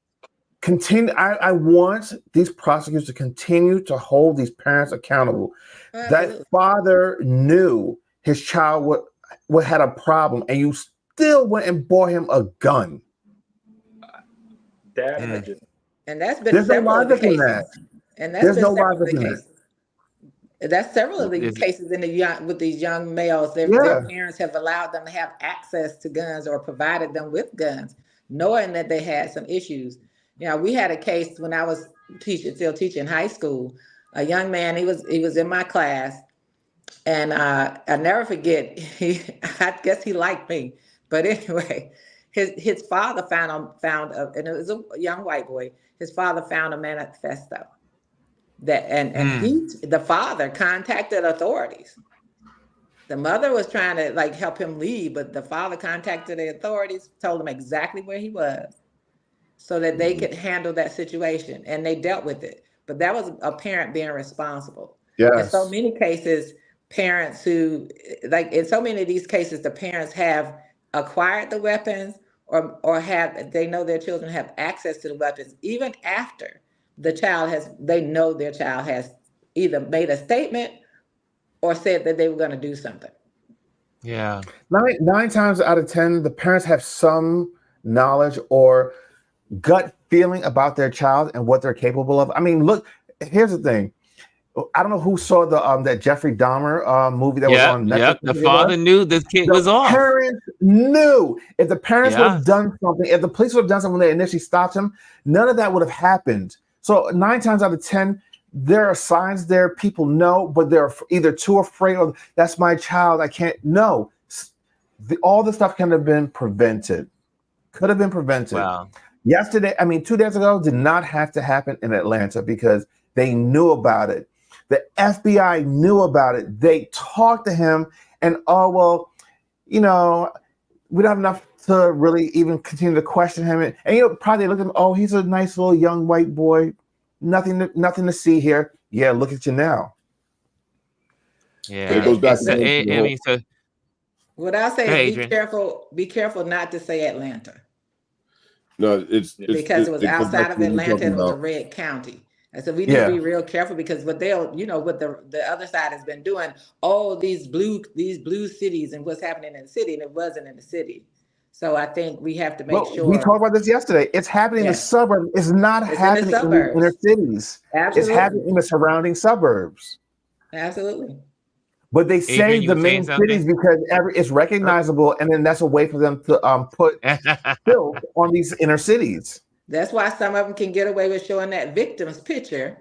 Continue. I want these prosecutors to continue to hold these parents accountable. That father knew his child would had a problem, and you still went and bought him a gun. And that's been there's no logic in that. And there's no logic in that. That's several of the cases with these young males. Their parents have allowed them to have access to guns or provided them with guns, knowing that they had some issues. We had a case when I was still teaching high school. A young man, he was in my class, and I'll never forget. I guess he liked me, but anyway, his father found and it was a young white boy. His father found a manifesto the father contacted authorities. The mother was trying to help him leave, but the father contacted the authorities, told them exactly where he was, so that they could handle that situation, and they dealt with it. but that was a parent being responsible. Yes. In so many cases, parents who, like in so many of these cases, the parents have acquired the weapons or they know their children have access to the weapons even after they know their child has either made a statement or said that they were going to do something. Yeah. Nine times out of 10, the parents have some knowledge or gut feeling about their child and what they're capable of. I mean, look, here's the thing. I don't know who saw the that Jeffrey Dahmer movie that was on Netflix. Yep. The father knew this kid was off. The parents knew. If the parents would have done something, if the police would have done something when they initially stopped him, none of that would have happened. So 9 times out of 10, there are signs there. People know, but they're either too afraid or that's my child. I can't. No. All this stuff could have been prevented. Could have been prevented. Wow. 2 days ago, did not have to happen in Atlanta because they knew about it. The FBI knew about it. They talked to him and, we don't have enough to really even continue to question him. And probably look at him, he's a nice little young white boy. Nothing to see here. Yeah, look at you now. Yeah. It goes back to what I'll say is be careful not to say Atlanta. No, it's because it was outside of Atlanta and it was a red county. And so we need to be real careful because what what the other side has been doing, these blue cities and what's happening in the city, and it wasn't in the city. So I think we have to make sure. We talked about this yesterday. It's happening in the suburbs. It's not happening in the inner cities. Absolutely. It's happening in the surrounding suburbs. Absolutely. But they say the main cities because it's recognizable, and then that's a way for them to put filth on these inner cities. That's why some of them can get away with showing that victim's picture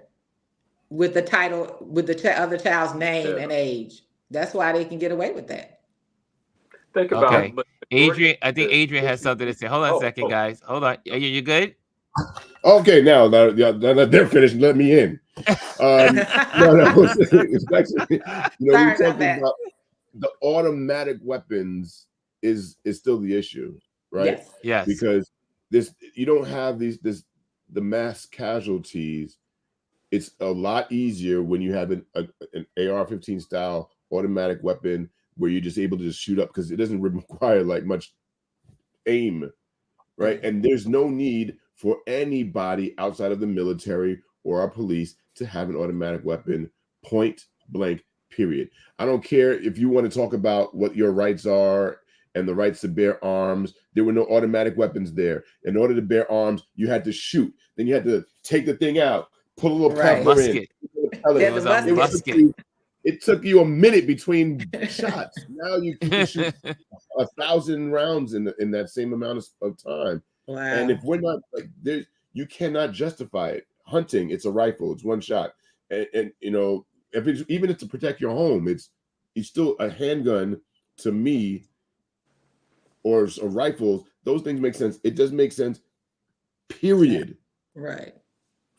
with the title, with the other child's name and age. That's why they can get away with that. Think about it. Adrian, I think Adrian has something to say. Hold on a second, guys. Hold on. Are you good? Okay, now they're finished. Let me in. It's actually, we talking about the automatic weapons is still the issue, right? Yes. Because you don't have the mass casualties. It's a lot easier when you have an AR-15 style automatic weapon where you're just able to just shoot up because it doesn't require like much aim, right? And there's no need for anybody outside of the military or our police to have an automatic weapon, point blank, period. I don't care if you want to talk about what your rights are and the rights to bear arms. There were no automatic weapons there. In order to bear arms, you had to shoot. Then you had to take the thing out, put a little pepper in. It took you a minute between shots. Now you can shoot 1,000 rounds in that same amount of time. Wow. And if we're not like there, you cannot justify it. Hunting, it's a rifle, it's one shot, and if it's even to protect your home, it's still a handgun to me, or a rifle. Those things make sense. It does make sense. Period. Right.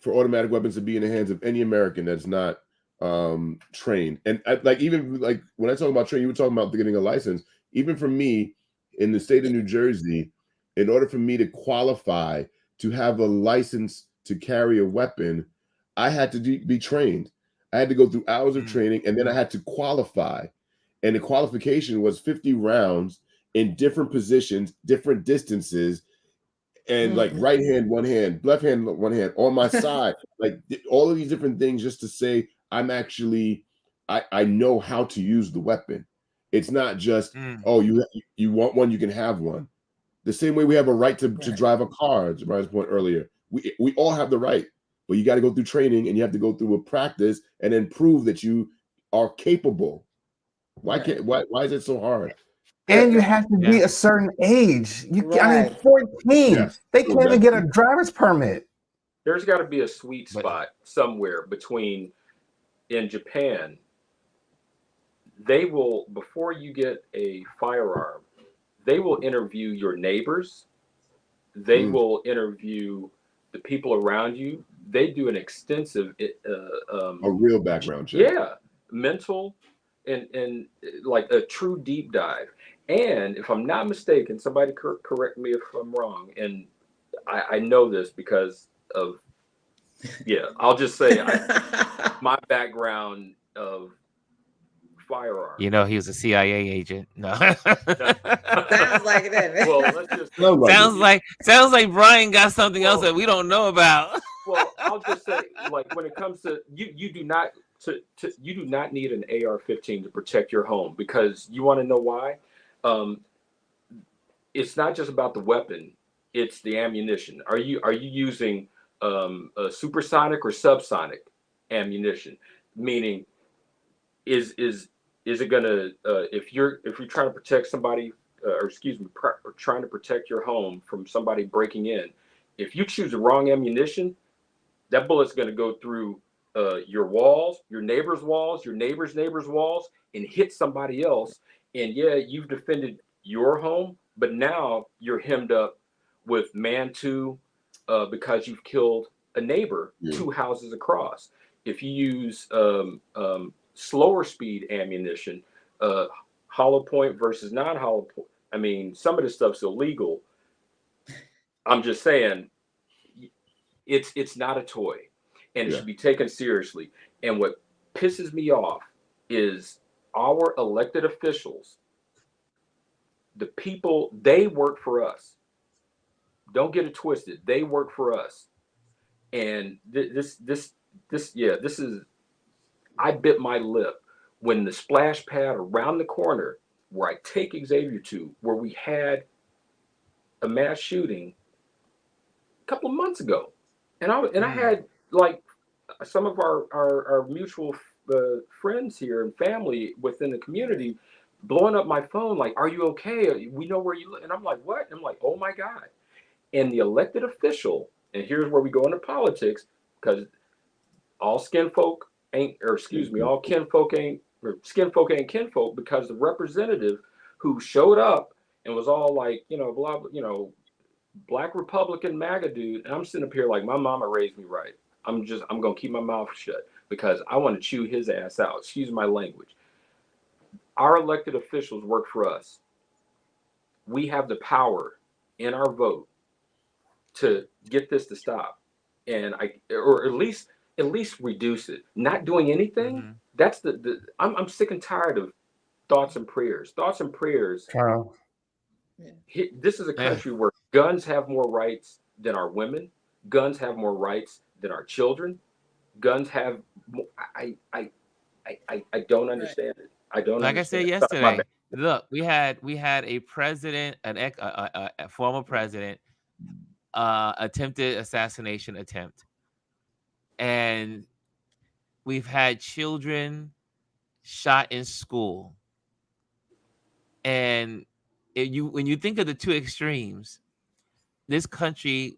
For automatic weapons to be in the hands of any American that's not trained, and even when I talk about training, you were talking about getting a license. Even for me, in the state of New Jersey, in order for me to qualify to have a license to carry a weapon, I had to be trained. I had to go through hours of training, and then I had to qualify. And the qualification was 50 rounds in different positions, different distances, and like right hand, one hand, left hand, one hand, on my side, like all of these different things just to say I'm actually, I know how to use the weapon. It's not just, you want one, you can have one. The same way we have a right to drive a car, to Brian's point earlier. We all have the right, but you got to go through training and you have to go through a practice and then prove that you are capable. Why is it so hard? And you have to be a certain age. 14. Yes. They can't even get a driver's permit. There's got to be a sweet spot somewhere between, in Japan, they will, before you get a firearm, they will interview your neighbors. They will interview the people around you. They do an extensive a real background check. Yeah, mental and like a true deep dive. And if I'm not mistaken, somebody correct me if I'm wrong, and I know this because of Yeah, I'll just say my background of firearms. You know, he was a CIA agent. No. Sounds like it, doesn't it? Well, let's just sounds like Brian got something else that we don't know about. Well, I'll just say, like, when it comes to you do not need an AR-15 to protect your home, because you want to know why? It's not just about the weapon; it's the ammunition. Are you using a supersonic or subsonic ammunition? Meaning, is it gonna if you're trying to protect somebody, or trying to protect your home from somebody breaking in, if you choose the wrong ammunition, that bullet's going to go through your walls, your neighbor's walls, your neighbor's walls, and hit somebody else. And yeah, you've defended your home, but now you're hemmed up with man-2 because you've killed a neighbor 2 houses across. If you use slower speed ammunition, hollow point versus non-hollow point, I mean, some of this stuff's illegal. I'm just saying, it's not a toy, and it should be taken seriously. And what pisses me off is our elected officials, the people, they work for us. Don't get it twisted. They work for us. And this is, I bit my lip when the splash pad around the corner where I take Xavier to, where we had a mass shooting a couple of months ago. And I had, like, some of our mutual friends here and family within the community blowing up my phone, like, "Are you okay? We know where you live." And I'm like, "What?" And I'm like, "Oh my God." And the elected official, and here's where we go into politics, because all kinfolk ain't kinfolk, because the representative who showed up and was all like, blah, Black Republican MAGA dude, and I'm sitting up here like, my mama raised me right. I'm gonna keep my mouth shut because I want to chew his ass out. Excuse my language. Our elected officials work for us. We have the power in our vote to get this to stop, and or at least reduce it. Not doing anything. That's I'm sick and tired of thoughts and prayers. Thoughts and prayers. Wow. This is a country where guns have more rights than our women. Guns have more rights than our children. Guns have. I don't understand it. I don't. Like I said yesterday, look, we had a president, a former president, attempted assassination attempt, and we've had children shot in school, and when you think of the two extremes, this country,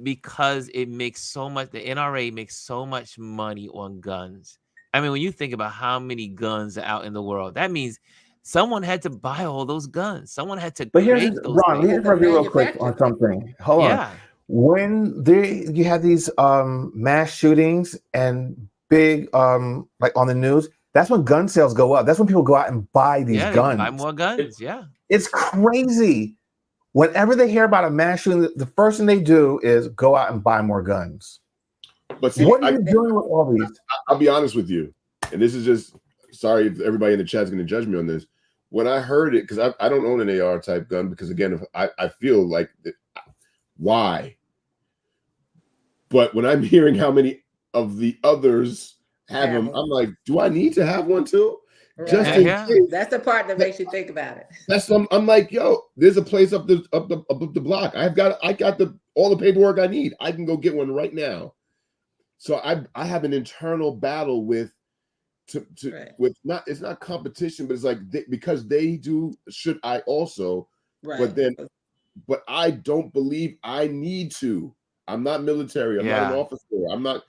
because the NRA makes so much money on guns. I mean, when you think about how many guns are out in the world, that means someone had to buy all those guns. Someone had to create those Ron, things. let me real quick on something. Hold on. When you have these mass shootings and big like on the news, that's when gun sales go up. That's when people go out and buy these guns. Buy more guns. It's crazy. Whenever they hear about a mass shooting, the first thing they do is go out and buy more guns. But see, what are you doing with all these? I'll be honest with you, and this is just, sorry if everybody in the chat is going to judge me on this. When I heard it, because I don't own an AR type gun, because again, I feel like, why? But when I'm hearing how many of the others have them, I'm like, do I need to have one too? Right. Just in case. That's the part that makes you think about it. That's I'm like, yo, there's a place up the block. I got all the paperwork I need. I can go get one right now. So I have an internal battle with not, it's not competition, but it's like because they do, should I also? Right. But I don't believe I need to. I'm not military. I'm not an officer. I'm not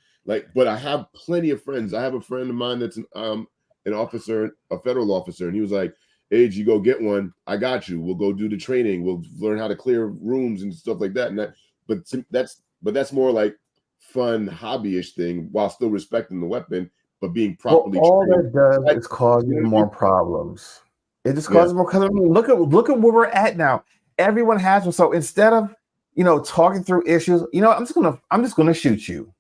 but I have plenty of friends. I have a friend of mine that's an officer, a federal officer, and he was like, "Age, you go get one. I got you. We'll go do the training. We'll learn how to clear rooms and stuff like that." And that's more like fun hobbyish thing while still respecting the weapon, but being properly all trained. That does is cause you more problems. It just causes more. Because I mean, look at where we're at now. Everyone has them. So instead of talking through issues. I'm just gonna shoot you.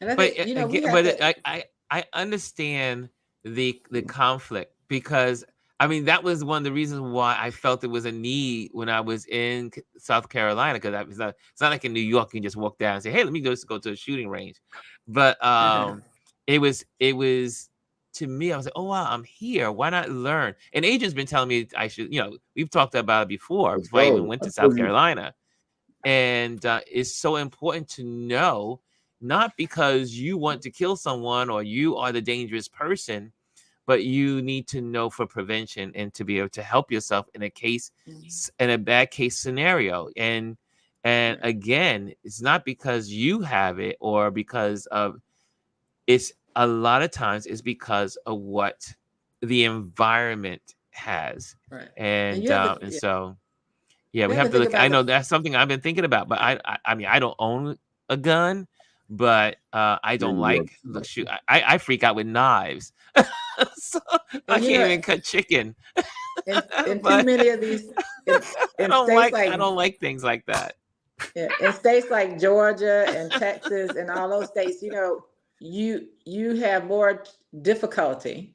And I But think, we again, have but to. I understand the conflict, because I mean that was one of the reasons why I felt there was a need when I was in South Carolina, because it's not like in New York you can just walk down and say, hey, let me just go to a shooting range. But it was to me, I was like, oh wow, I'm here. Why not learn? And Adrian's been telling me I should, we've talked about it before Let's I even go. went to South Carolina. And it's so important to know, not because you want to kill someone or you are the dangerous person, but you need to know for prevention and to be able to help yourself in a bad case scenario. And again, it's not because you have it or because of, it's a lot of times it's because of what the environment has. Right. And you have to, and so yeah, we have have to to think look. I about know that's something I've been thinking about, but I mean, I don't own a gun, but I You're in don't New York. like the shoot. I freak out with knives, so I and can't even cut chicken. in too But many of these in states I don't like things like that. in states like Georgia and Texas and all those states, you have more difficulty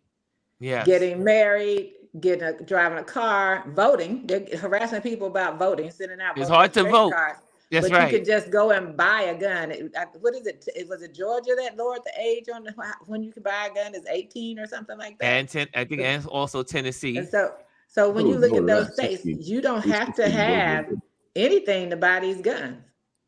Yes, getting married, driving a car, voting. They're harassing people about voting, sending out it's voter hard to registration vote. cards. That's But you right. can just go and buy a gun. What is it? Was it Georgia that lowered the age on when you can buy a gun is 18 or something like that? I think, and also Tennessee. And so when you Oh, look no, at those that states, 16. you don't have to 16 have anything to buy these guns.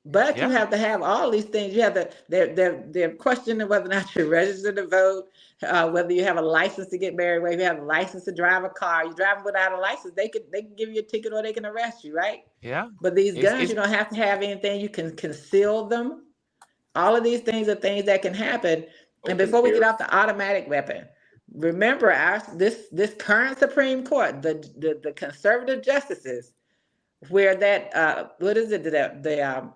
But you Yeah, have to have all these things. You have to, they're questioning whether or not you're registered to vote, whether you have a license to get married, whether you have a license to drive a car. You're driving without a license, they can give you a ticket or they can arrest you, right? yeah. But these guns, It's you don't have to have anything. You can conceal them. All of these things are things that can happen. And Open before we get carry. off the automatic weapon, remember this current Supreme Court, the conservative justices, where that what is it that the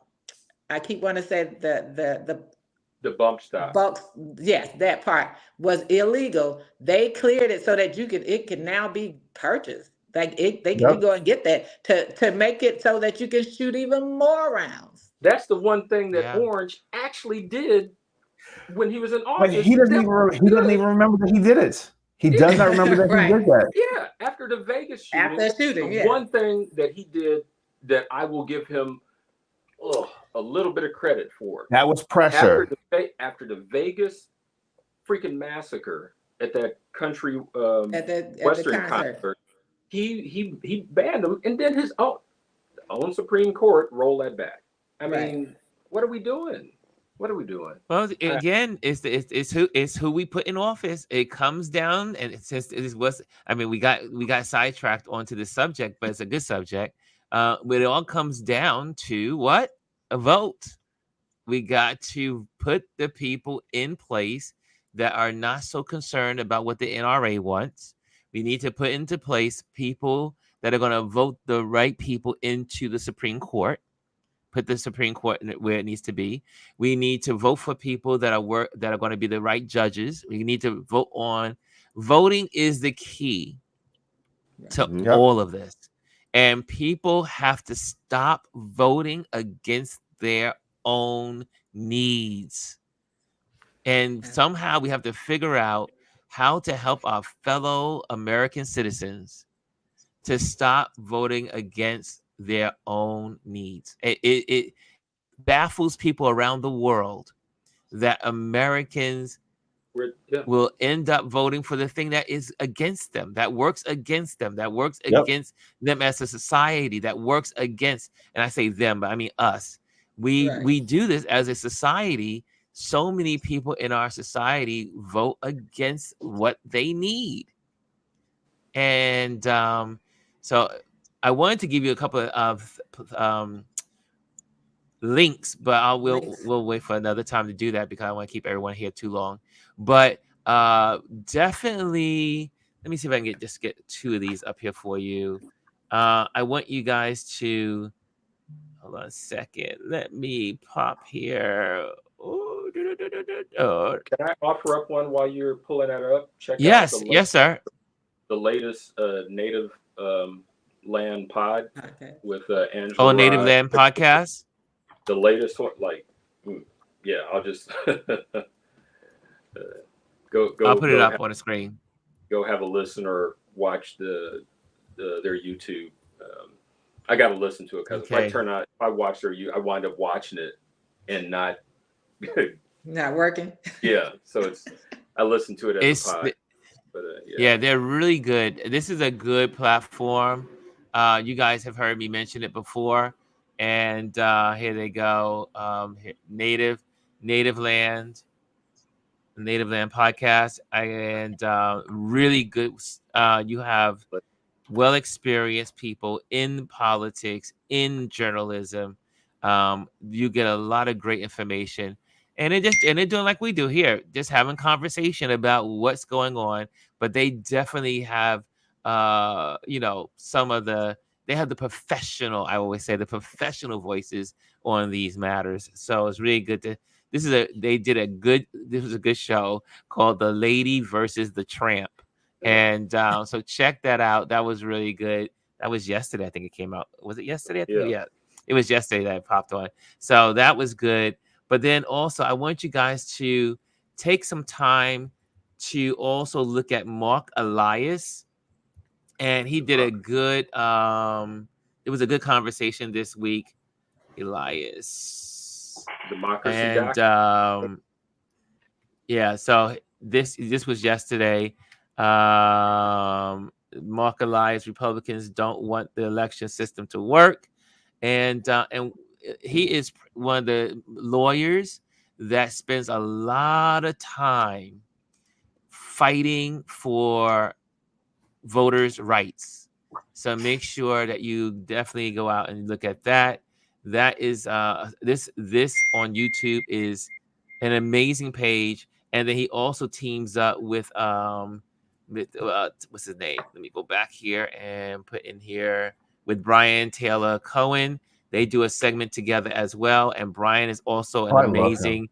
I keep wanting to say The bump stock. bulk, yes, that part was illegal. They cleared it so that it can now be purchased. Like you Yep. go and get that to make it so that you can shoot even more rounds. That's the one thing that yeah. Orange actually did when he was in But office. he doesn't That even was he doesn't good. even remember that he did it. He does not remember that he Right. did that. Yeah, after the Vegas shooting, After shooting, the yeah. one thing that he did that I will give him a little bit of credit for, That was pressure. after the Vegas freaking massacre at that country At the Western concert, he banned them, and then his own Supreme Court rolled that back. I mean, what are we doing? What are we doing? Well, again, it's who we put in office. It comes down, and it was. I mean, we got sidetracked onto this subject, but it's a good subject. But it all comes down to what? A vote. We got to put the people in place that are not so concerned about what the NRA wants. We need to put into place people that are going to vote the right people into the Supreme Court. Put the Supreme Court where it needs to be. We need to vote for people that are going to be the right judges. We need to vote on. Voting is the key to Mhm. Yep. all of this, and people have to stop voting against their own needs. And somehow we have to figure out how to help our fellow American citizens to stop voting against their own needs. It baffles people around the world that Americans will end up voting for the thing that is against them, that works against them, that works against them as a society, that works against, and I say them, but I mean us. We do this as a society. So many people in our society vote against what they need. And so I wanted to give you a couple of links, but we'll wait for another time to do that because I don't want to keep everyone here too long. But definitely, let me see if I can get two of these up here for you. I want you guys to hold on a second. Let me pop here. Can I offer up one while you're pulling that up? Check out yes, sir. the latest native Land Pod Okay. with Oh, Angela Native Rye. Land podcast. The latest one, like, yeah, I'll just I'll put it go up on the screen. have a listen or watch their YouTube. I got to listen to it because Okay. if I watch I wind up watching it and not. Not working. Yeah, so I listen to it as a It's pod. But yeah, they're really good. This is a good platform. You guys have heard me mention it before, and here they go. Native Land podcast, and really good. You have well experienced people in politics, in journalism. You get a lot of great information, and they're doing like we do here, just having conversation about what's going on. But they definitely have, some of they have the professional. I always say the professional voices on these matters. So it's really good to. This was a good show called The Lady versus the Tramp. And so check that out. That was really good. That was yesterday. I think it came out. Was it yesterday? I think, yeah. It was yesterday that it popped on. So that was good. But then also, I want you guys to take some time to also look at Mark Elias. And he did a good, it was a good conversation this week. Elias. Democracy And yeah, so this was yesterday. Mark Elias, Republicans don't want the election system to work, and he is one of the lawyers that spends a lot of time fighting for voters' rights. So make sure that you definitely go out and look at that. That is this on YouTube is an amazing page. And then he also teams up with what's his name? Let me go back here and put in here with Brian Taylor Cohen. They do a segment together as well. And Brian is also an amazing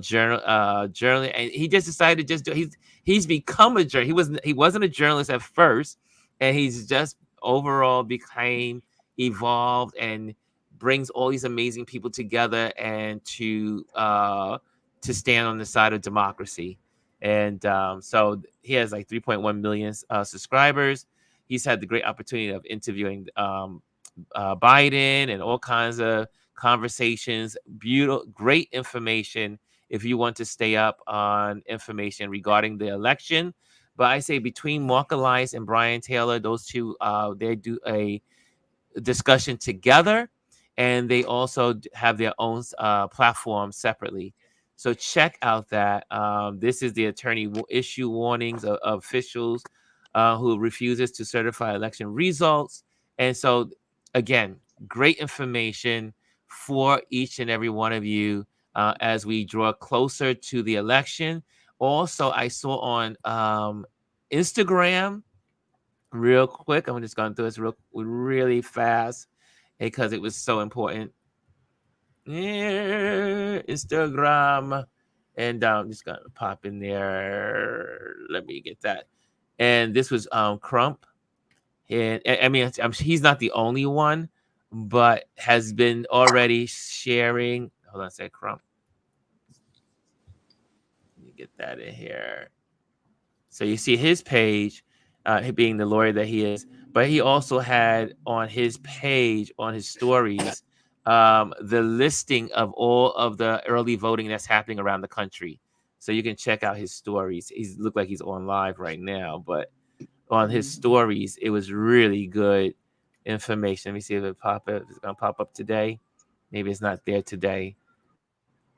journalist. And he just decided to just do. He's become a journalist. He wasn't a journalist at first, and he's just overall became evolved and brings all these amazing people together and to stand on the side of democracy. And so he has like 3.1 million subscribers. He's had the great opportunity of interviewing Biden and all kinds of conversations. Beautiful, great information if you want to stay up on information regarding the election. But I say between Mark Elias and Brian Taylor, those two, they do a discussion together, and they also have their own platform separately. So check out that. This is the attorney issue warnings of officials who refuses to certify election results. And so, again, great information for each and every one of you as we draw closer to the election. Also, I saw on Instagram, real quick, I'm just going through this really fast because it was so important. Instagram, and I'm just gonna pop in there. Let me get that. And this was Crump, and I mean he's not the only one, but has been already sharing. Hold on a second, Crump. Let me get that in here. So you see his page, being the lawyer that he is, but he also had on his page, on his stories, the listing of all of the early voting that's happening around the country. So you can check out his stories. He looked like he's on live right now, but on his stories, it was really good information. Let me see if it's going to pop up today. Maybe it's not there today.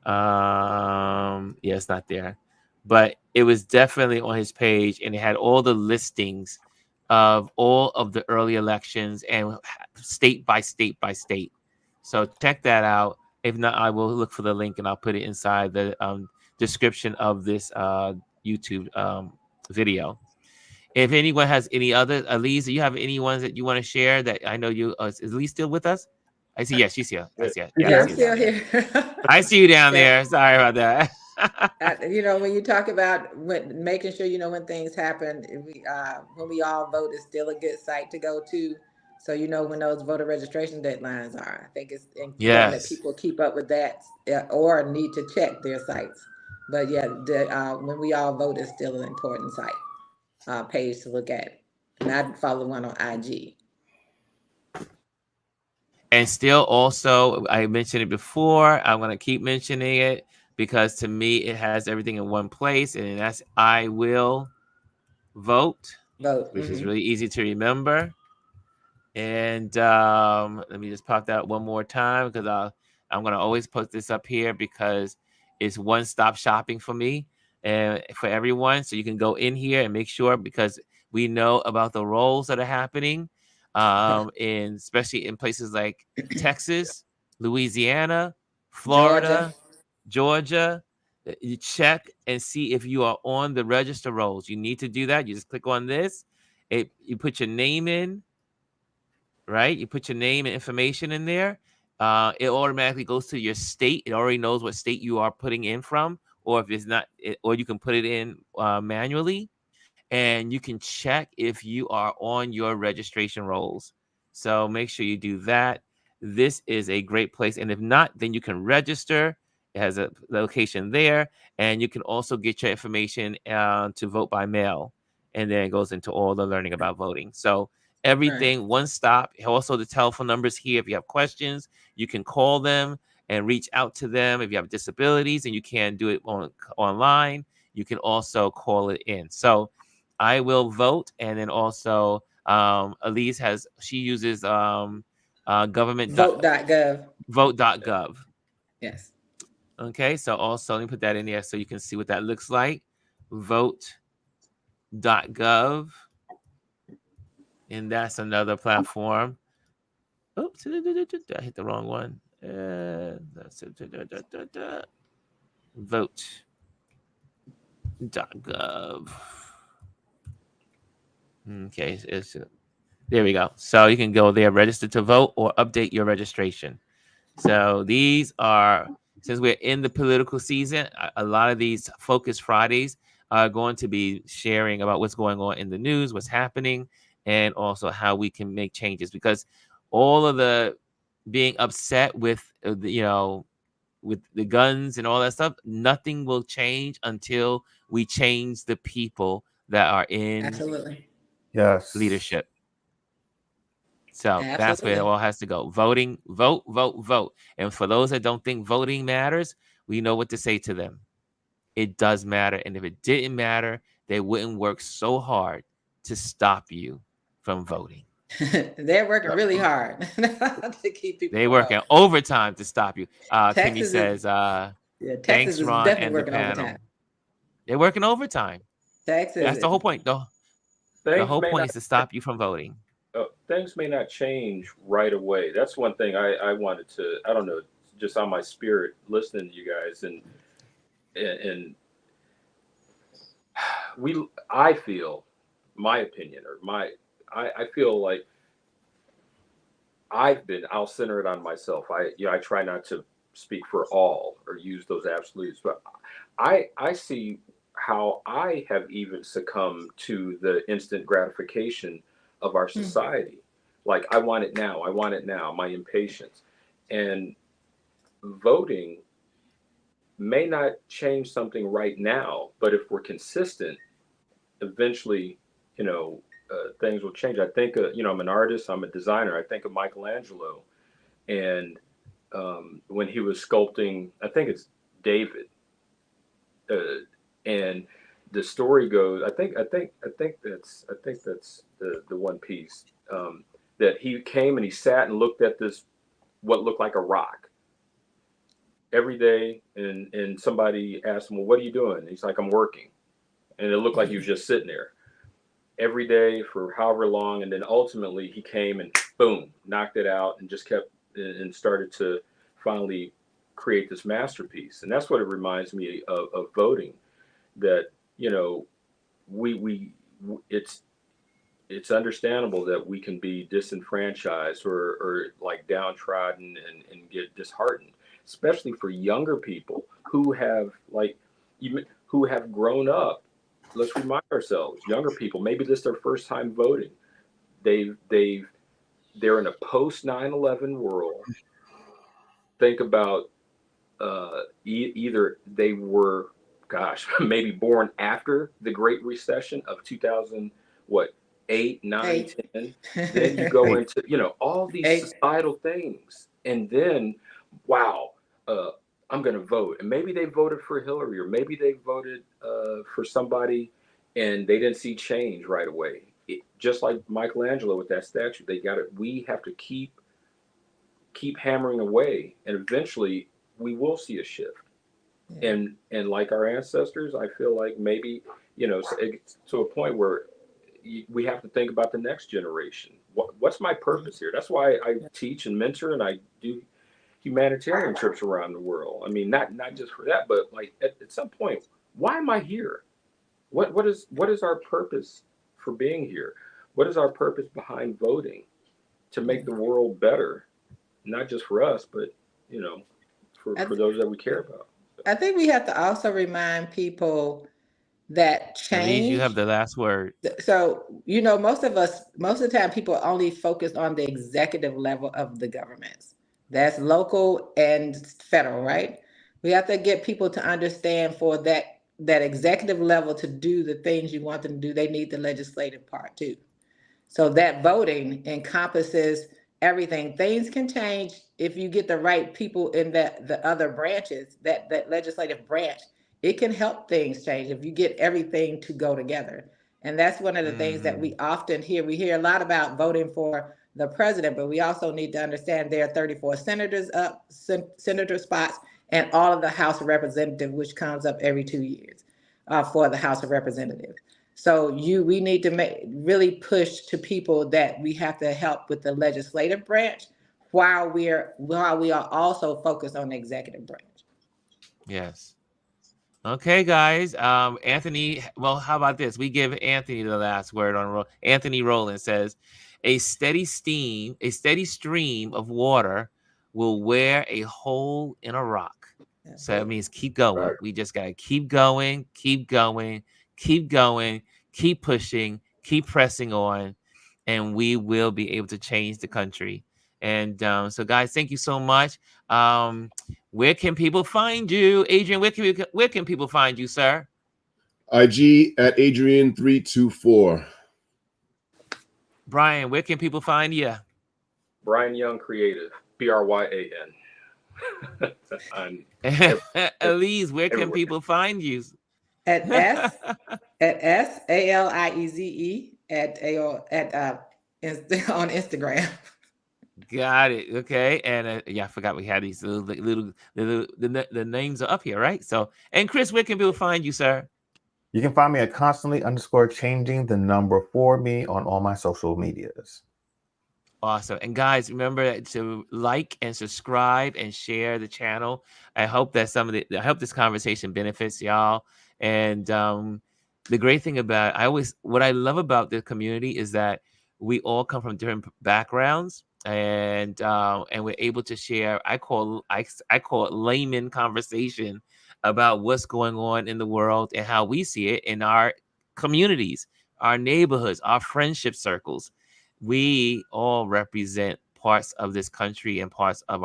Yeah, it's not there. But it was definitely on his page, and it had all the listings of all of the early elections and state by state by state. So check that out. If not, I will look for the link and I'll put it inside the description of this YouTube video. If anyone has any other, Elise, do you have any ones that you want to share? That I know you is Elise still with us? I see. Yeah, she's here. I see. Yeah, I'm still here. I see you down there. Sorry about that. When you talk about making sure when things happen, when we all vote, is still a good site to go to. So you know when those voter registration deadlines are. I think it's important that Yes. people keep up with that or need to check their sites. But yeah, when we all vote is still an important site page to look at. And I follow one on IG. And still also, I mentioned it before. I'm going to keep mentioning it because to me, it has everything in one place. And that's I will vote, Vote. which is Mm-hmm. really easy to remember. And let me just pop that one more time because I'm going to always put this up here because it's one-stop shopping for me and for everyone. So you can go in here and make sure because we know about the roles that are happening, especially in places like Texas, Louisiana, Georgia. Florida, Georgia. You check and see if you are on the register rolls. You need to do that. You just click on this. You put your name in, right? You put your name and information in there. It automatically goes to your state. It already knows what state you are putting in from, or if it's not, or you can put it in manually, and you can check if you are on your registration rolls. So make sure you do that. This is a great place, and if not, then you can register. It has a location there, and you can also get your information to vote by mail, and then it goes into all the learning about voting. So Right. everything one stop. Also, the telephone numbers here. If you have questions, you can call them and reach out to them. If you have disabilities and you can't do it online, you can also call it in. So I will vote, and then also Elise she uses government Vote.gov. vote.gov. Yes. Okay, so also let me put that in there so you can see what that looks like. Vote.gov, and that's another platform. Oops, I hit the wrong one. Vote.gov. Okay, there we go. So you can go there, register to vote, or update your registration. So these are, since we're in the political season, a lot of these Focus Fridays are going to be sharing about what's going on in the news, what's happening, and also how we can make changes. Because all of the being upset with, with the guns and all that stuff, nothing will change until we change the people that are in Absolutely. Yes. leadership. So that's where it Absolutely. all has to go. Voting, vote, vote, vote. And for those that don't think voting matters, we know what to say to them. It does matter. And if it didn't matter, they wouldn't work so hard to stop you from voting. They're working really hard to keep people They from work in voting. overtime to stop you. Kimmy Texas is says, Texas thanks, is Ron definitely and the working overtime. panel. They're working overtime. Texas That's the is. whole point, though. The Things whole may point not is to stop you from voting. things may not change right away. That's one thing I wanted to. I don't know, just on my spirit listening to you guys, and I feel, my opinion or my I feel like I'll center it on myself. I try not to speak for all or use those absolutes, but I see how I have even succumbed to the instant gratification of our Hmm. society. Like I want it now, I want it now, my impatience. And voting may not change something right now, but if we're consistent, eventually, things will change. I think, I'm an artist, I'm a designer. I think of Michelangelo, and when he was sculpting, I think it's David, and the story goes, I think that's the one piece, that he came and he sat and looked at this what looked like a rock every day, and somebody asked him, "Well, what are you doing?" And he's like, "I'm working," and it looked like he was just sitting there every day for however long, and then ultimately he came and boom, knocked it out, and just kept and started to finally create this masterpiece. And that's what it reminds me of voting. That you know we it's understandable that we can be disenfranchised or like downtrodden and get disheartened, especially for younger people who have who have grown up. Let's remind ourselves, younger people, maybe this is their first time voting. They've they're in a post 9/11 world. Think about either they were, gosh, maybe born after the Great Recession of 2000, what, 8, 9, Eight. 10. Then you go Hey, into, all these Eight. societal things. And then, wow, I'm going to vote. And maybe they voted for Hillary, or maybe they voted for somebody and they didn't see change right away. Just like Michelangelo with that statue, they got it. We have to keep hammering away, and eventually we will see a shift. Yeah. And like our ancestors, I feel like maybe, to a point where we have to think about the next generation. What's my purpose here? That's why I teach and mentor, and I do humanitarian trips around the world. I mean, not just for that, but like at some point, why am I here? What is our purpose for being here? What is our purpose behind voting to make the world better, not just for us, but for those that we care about. I think we have to also remind people that Elise, you have change. the last word. So, most of the time, people only focus on the executive level of the governments. That's local and federal, right? We have to get people to understand for that executive level to do the things you want them to do, they need the legislative part too. So that voting encompasses everything. Things can change if you get the right people in the other branches, that legislative branch. It can help things change if you get everything to go together. And that's one of the things that we often hear. We hear a lot about voting for the president, but we also need to understand there are 34 senators up, senator spots, and all of the House of Representatives, which comes up every 2 years for the House of Representatives. So we need to really push to people that we have to help with the legislative branch while we are also focused on the executive branch. Yes. Okay, guys. Anthony, well, how about this? We give Anthony the last word on Anthony Rowland says, a steady stream of water will wear a hole in a rock. So that means keep going. Right. We just gotta keep going, keep going, keep going, keep pushing, keep pressing on, and we will be able to change the country. And so, guys, thank you so much. Where can people find you, Adrian? Where can people find you, sir? IG at Adrian324. Brian, where can people find you? Brian Young Creative, BRYAN. Elise, where can people find you? At SALIEZE on Instagram. Got it. Okay. And I forgot we had these little the names are up here, right? So, and Chris, where can people find you, sir? You can find me at constantly_changing the number for me on all my social medias. Awesome. And guys, remember to like and subscribe and share the channel. I hope that I hope this conversation benefits y'all. And the great thing about what I love about the community is that we all come from different backgrounds, and we're able to share. I call it layman conversation about what's going on in the world and how we see it in our communities, our neighborhoods, our friendship circles. We all represent parts of this country and parts of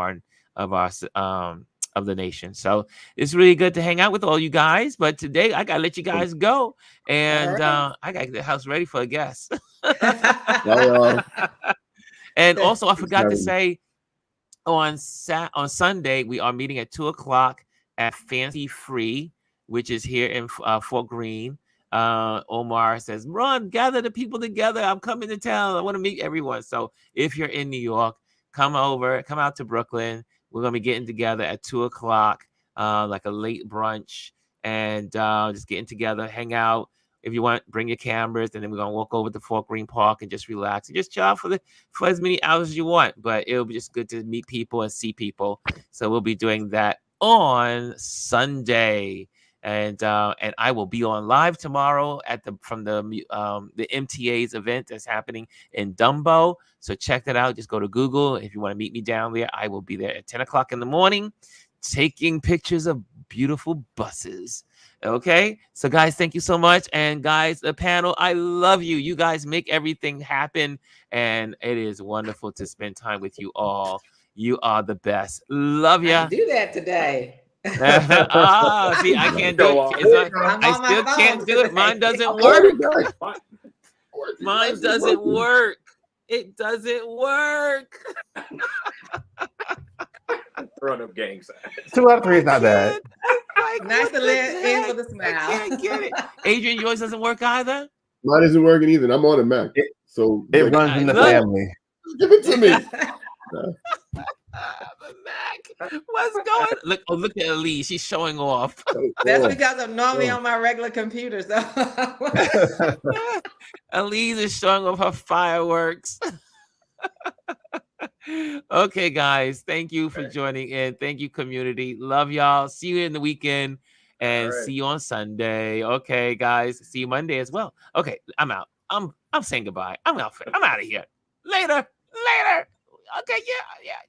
the nation. So it's really good to hang out with all you guys. But today I gotta let you guys go, and Right. I gotta get the house ready for a guest. Bye, And also, I forgot to say, on Sunday we are meeting at 2:00 at Fancy Free, which is here in Fort Greene. Omar says, "Run, gather the people together. I'm coming to town. I want to meet everyone." So if you're in New York, come out to Brooklyn. We're gonna be getting together at 2:00, like a late brunch, and just getting together, hang out. If you want, bring your cameras, and then we're gonna walk over to Fort Greene Park and just relax and just chill out for as many hours as you want. But it'll be just good to meet people and see people. So we'll be doing that on Sunday. And I will be on live tomorrow from the MTA's event that's happening in Dumbo. So check that out. Just go to Google. If you want to meet me down there, I will be there at 10:00 in the morning taking pictures of beautiful buses. Okay, so guys, thank you so much. And guys, the panel, I love you. You guys make everything happen, and it is wonderful to spend time with you all. You are the best. Love I ya. can do that today. See, I can't do Go it. on. I'm I on my still phone can't do it. Mine today. doesn't Oh, work. you guys. Mine doesn't work. It doesn't work. Throwing up gang signs. 2 out of 3 is not bad. Like, Nice what to the end with a heck? smile. I can't get it. Adrian, yours doesn't work either. Mine isn't working either. And I'm on a Mac, so It like, runs in the look. family. give it to me. The Mac. What's going? Look at Elise. She's showing off. That's because I'm normally on my regular computer. So Elise is showing off her fireworks. Okay, guys. Thank you for joining in. Thank you, community. Love y'all. See you in the weekend and see you on Sunday. Okay, guys. See you Monday as well. Okay, I'm out. I'm saying goodbye. I'm out of here. Later. Okay, yeah.